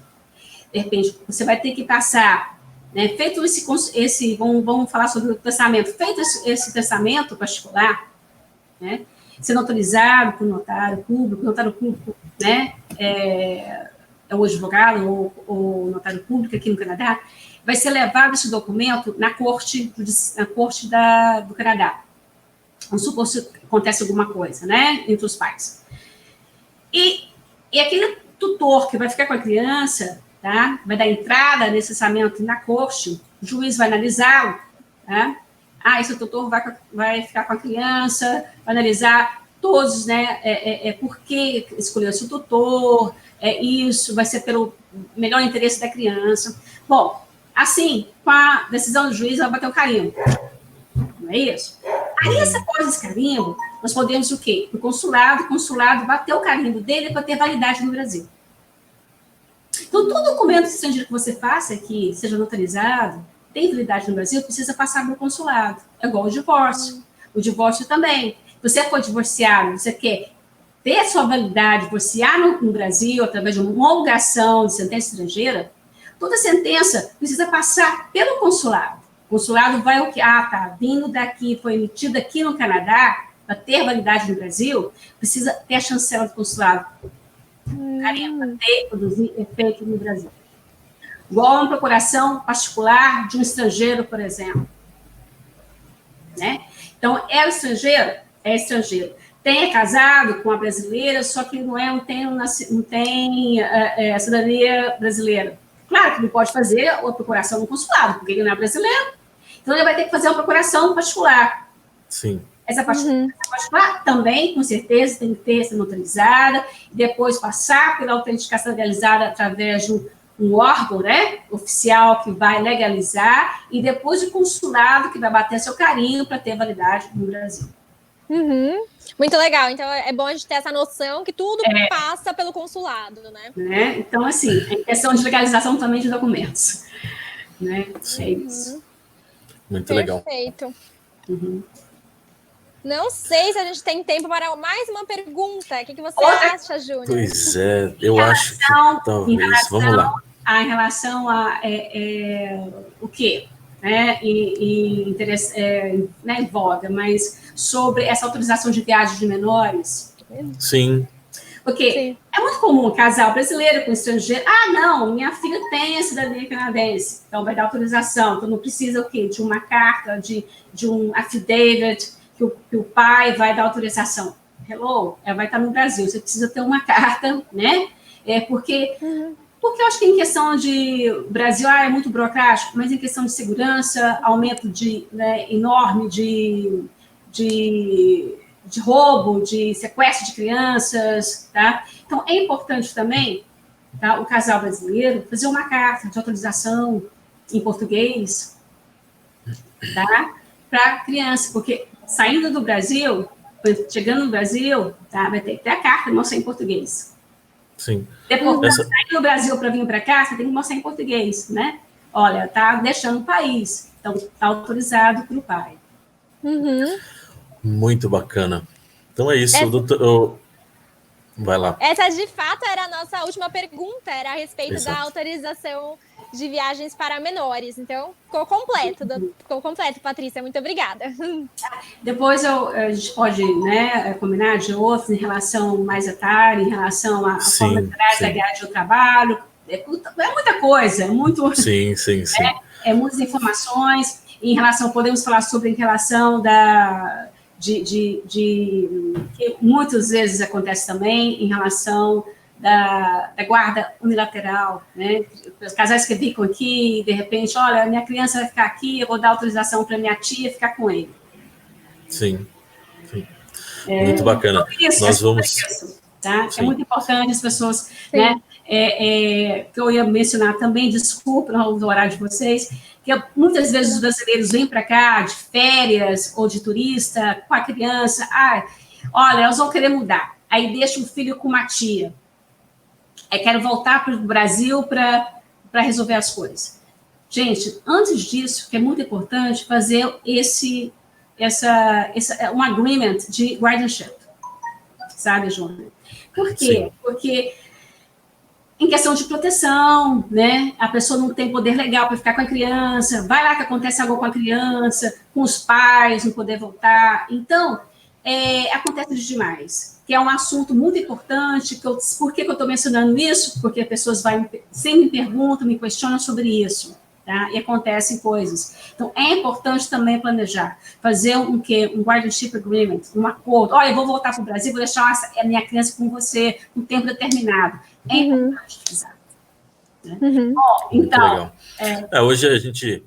Speaker 3: De repente, você vai ter que passar, né, feito esse vamos falar sobre o testamento, feito esse testamento particular, né, ser notarizado por notário público, né, é o advogado ou notário público aqui no Canadá, vai ser levado esse documento na corte do Canadá. Vamos supor se acontece alguma coisa, né, entre os pais. E aquele tutor que vai ficar com a criança, tá, vai dar entrada nesse testamento na corte, o juiz vai analisá-lo, tá? Esse tutor vai ficar com a criança, vai analisar todos, né, por que escolheu esse tutor, isso vai ser pelo melhor interesse da criança. Bom, assim, com a decisão do juiz, ela vai bater o carimbo. Não é isso? Aí, essa coisa desse carimbo, nós podemos o quê? O consulado bateu o carimbo dele para ter validade no Brasil. Então, todo documento estrangeiro que você faça que seja notarizado, tem validade no Brasil, precisa passar pelo consulado. É igual o divórcio. O divórcio também. Se você for divorciado, você quer ter a sua validade, divorciar no Brasil, através de uma homologação de sentença estrangeira, toda sentença precisa passar pelo consulado. O consulado vai o que? Tá, vindo daqui, foi emitido aqui no Canadá, para ter validade no Brasil, precisa ter a chancela do consulado. Para ter, produzir efeito no Brasil. Igual uma procuração particular de um estrangeiro, por exemplo. Né? Então, é o estrangeiro? É estrangeiro. É casado com a brasileira, só que não tem a cidadania brasileira. Claro que ele pode fazer a procuração no consulado, porque ele não é brasileiro. Então, ele vai ter que fazer uma procuração particular.
Speaker 1: Sim.
Speaker 3: Essa particular também, com certeza, tem que ter sido autorizada, e depois passar pela autenticação legalizada através de um órgão, né, oficial que vai legalizar, e depois o consulado que vai bater seu carinho para ter validade no Brasil.
Speaker 2: Muito legal. Então, é bom a gente ter essa noção que tudo passa pelo consulado, né?
Speaker 3: Então, assim, é questão de legalização também de documentos. Né? É isso.
Speaker 1: Muito legal.
Speaker 2: Perfeito. Não sei se a gente tem tempo para mais uma pergunta. O que você acha, Júnior?
Speaker 1: Pois é, eu acho que talvez. Vamos lá.
Speaker 3: Em relação a o quê? Né, em voga, mas sobre essa autorização de viagem de menores.
Speaker 1: Sim.
Speaker 3: Porque é muito comum casal brasileiro com estrangeiro. Não, minha filha tem a cidadania canadense, então vai dar autorização. Então não precisa o quê? De uma carta, de um affidavit, que o pai vai dar autorização. Hello, ela vai estar no Brasil, você precisa ter uma carta, né? Porque eu acho que em questão de Brasil é muito burocrático, mas em questão de segurança, aumento enorme de roubo, de sequestro de crianças, tá? Então, é importante também, tá, o casal brasileiro fazer uma carta de autorização em português, tá? Para a criança, porque saindo do Brasil, chegando no Brasil, tá, vai ter que ter a carta e mostrar em português.
Speaker 1: Sim.
Speaker 3: Depois, saindo do Brasil para vir para cá, você tem que mostrar em português, né? Olha, tá deixando o país, então tá autorizado para o pai.
Speaker 1: Muito bacana. Então é isso, doutor. Vai lá.
Speaker 2: Essa, de fato, era a nossa última pergunta, era a respeito da autorização de viagens para menores. Então, ficou completo, Patrícia. Muito obrigada. Depois
Speaker 3: a gente pode, né, combinar de outros em relação mais etária, em relação à forma de legais do trabalho. É muita coisa, é muito...
Speaker 1: Sim.
Speaker 3: É muitas informações. Em relação, podemos falar sobre em relação que muitas vezes acontece também em relação da guarda unilateral, né? Os casais que ficam aqui e, de repente, olha, minha criança vai ficar aqui, eu vou dar autorização para minha tia ficar com ele.
Speaker 1: Sim. Muito bacana. Nós vamos...
Speaker 3: Tá? É muito importante as pessoas, né? Que eu ia mencionar também, desculpa o horário de vocês, que muitas vezes os brasileiros vêm para cá de férias ou de turista com a criança. Olha, elas vão querer mudar. Aí deixa o filho com uma tia. Aí quero voltar para o Brasil para resolver as coisas. Gente, antes disso, que é muito importante, fazer um agreement de guardianship. Sabe, Júnior? Por quê? Sim. Porque em questão de proteção, né? A pessoa não tem poder legal para ficar com a criança, vai lá que acontece algo com a criança, com os pais, não poder voltar. Então, acontece demais. Que é um assunto muito importante. Por que eu estou mencionando isso? Porque as pessoas sempre me perguntam, me questionam sobre isso. Tá? E acontecem coisas. Então, é importante também planejar, fazer um guardianship agreement, um acordo. Olha, eu vou voltar para o Brasil, vou deixar a minha criança com você um tempo determinado. É importante utilizar. Né? Bom, então...
Speaker 1: hoje a gente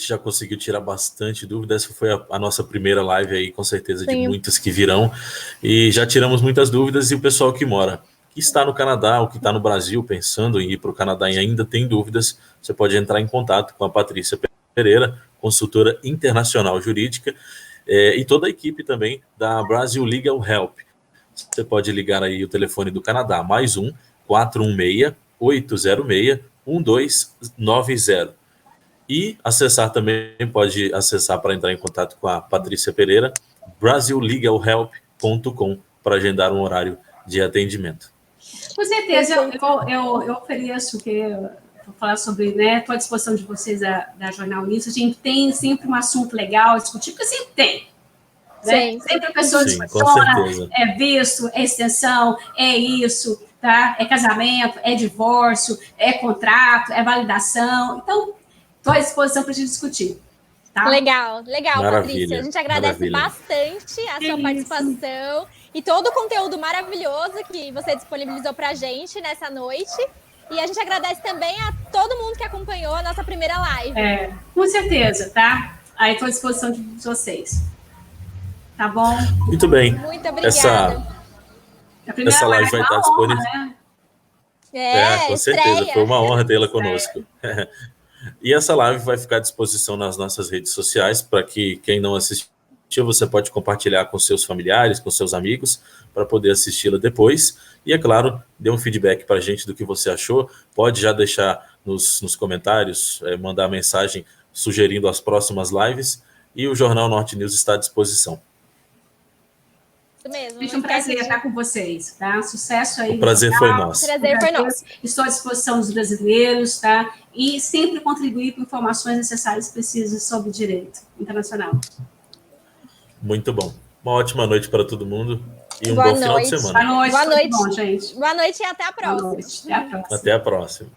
Speaker 1: já conseguiu tirar bastante dúvida. Essa foi a nossa primeira live aí, com certeza, de muitas que virão. E já tiramos muitas dúvidas, e o pessoal que está no Canadá, ou que está no Brasil, pensando em ir para o Canadá e ainda tem dúvidas, você pode entrar em contato com a Patrícia Pereira, consultora internacional jurídica, e toda a equipe também da Brasil Legal Help. Você pode ligar aí o telefone do Canadá, +1 416 806 1290. E acessar também, pode acessar para entrar em contato com a Patrícia Pereira, brasillegalhelp.com, para agendar um horário de atendimento.
Speaker 3: Com certeza, eu ofereço que vou falar sobre, né, estou à disposição de vocês da Jornal Nisso. A gente tem sempre um assunto legal a discutir, porque sempre tem. Né? Sempre a pessoa discussiona, é visto, é extensão, é isso, tá? É casamento, é divórcio, é contrato, é validação. Então, estou à disposição para a gente discutir. Tá?
Speaker 2: Legal,
Speaker 1: Maravilha,
Speaker 2: Patrícia. A gente agradece bastante a sua participação e todo o conteúdo maravilhoso que você disponibilizou para a gente nessa noite. E a gente agradece também a todo mundo que acompanhou a nossa primeira live.
Speaker 3: Com certeza, tá? Aí estou à disposição de vocês. Tá bom?
Speaker 1: Muito bem.
Speaker 2: Muito obrigada.
Speaker 1: Essa live vai estar disponível.
Speaker 2: Né?
Speaker 1: Com certeza. Foi uma honra tê-la conosco. E essa live vai ficar à disposição nas nossas redes sociais, para que quem não assistiu, você pode compartilhar com seus familiares, com seus amigos, para poder assisti-la depois. E, é claro, dê um feedback para a gente do que você achou. Pode já deixar nos comentários, mandar mensagem sugerindo as próximas lives. E o Jornal Norte News está à disposição.
Speaker 2: Isso mesmo.
Speaker 3: Gente, um prazer estar com vocês, tá? Sucesso aí.
Speaker 1: O prazer foi nosso.
Speaker 2: O prazer foi nosso.
Speaker 3: Estou à disposição dos brasileiros, tá? E sempre contribuir com informações necessárias e precisas sobre direito internacional.
Speaker 1: Muito bom. Uma ótima noite para todo mundo e bom final de semana.
Speaker 3: Boa noite.
Speaker 2: Boa noite.
Speaker 3: Bom, gente.
Speaker 2: Boa noite e até a próxima.
Speaker 3: Boa noite. Até a próxima.
Speaker 1: Até a próxima.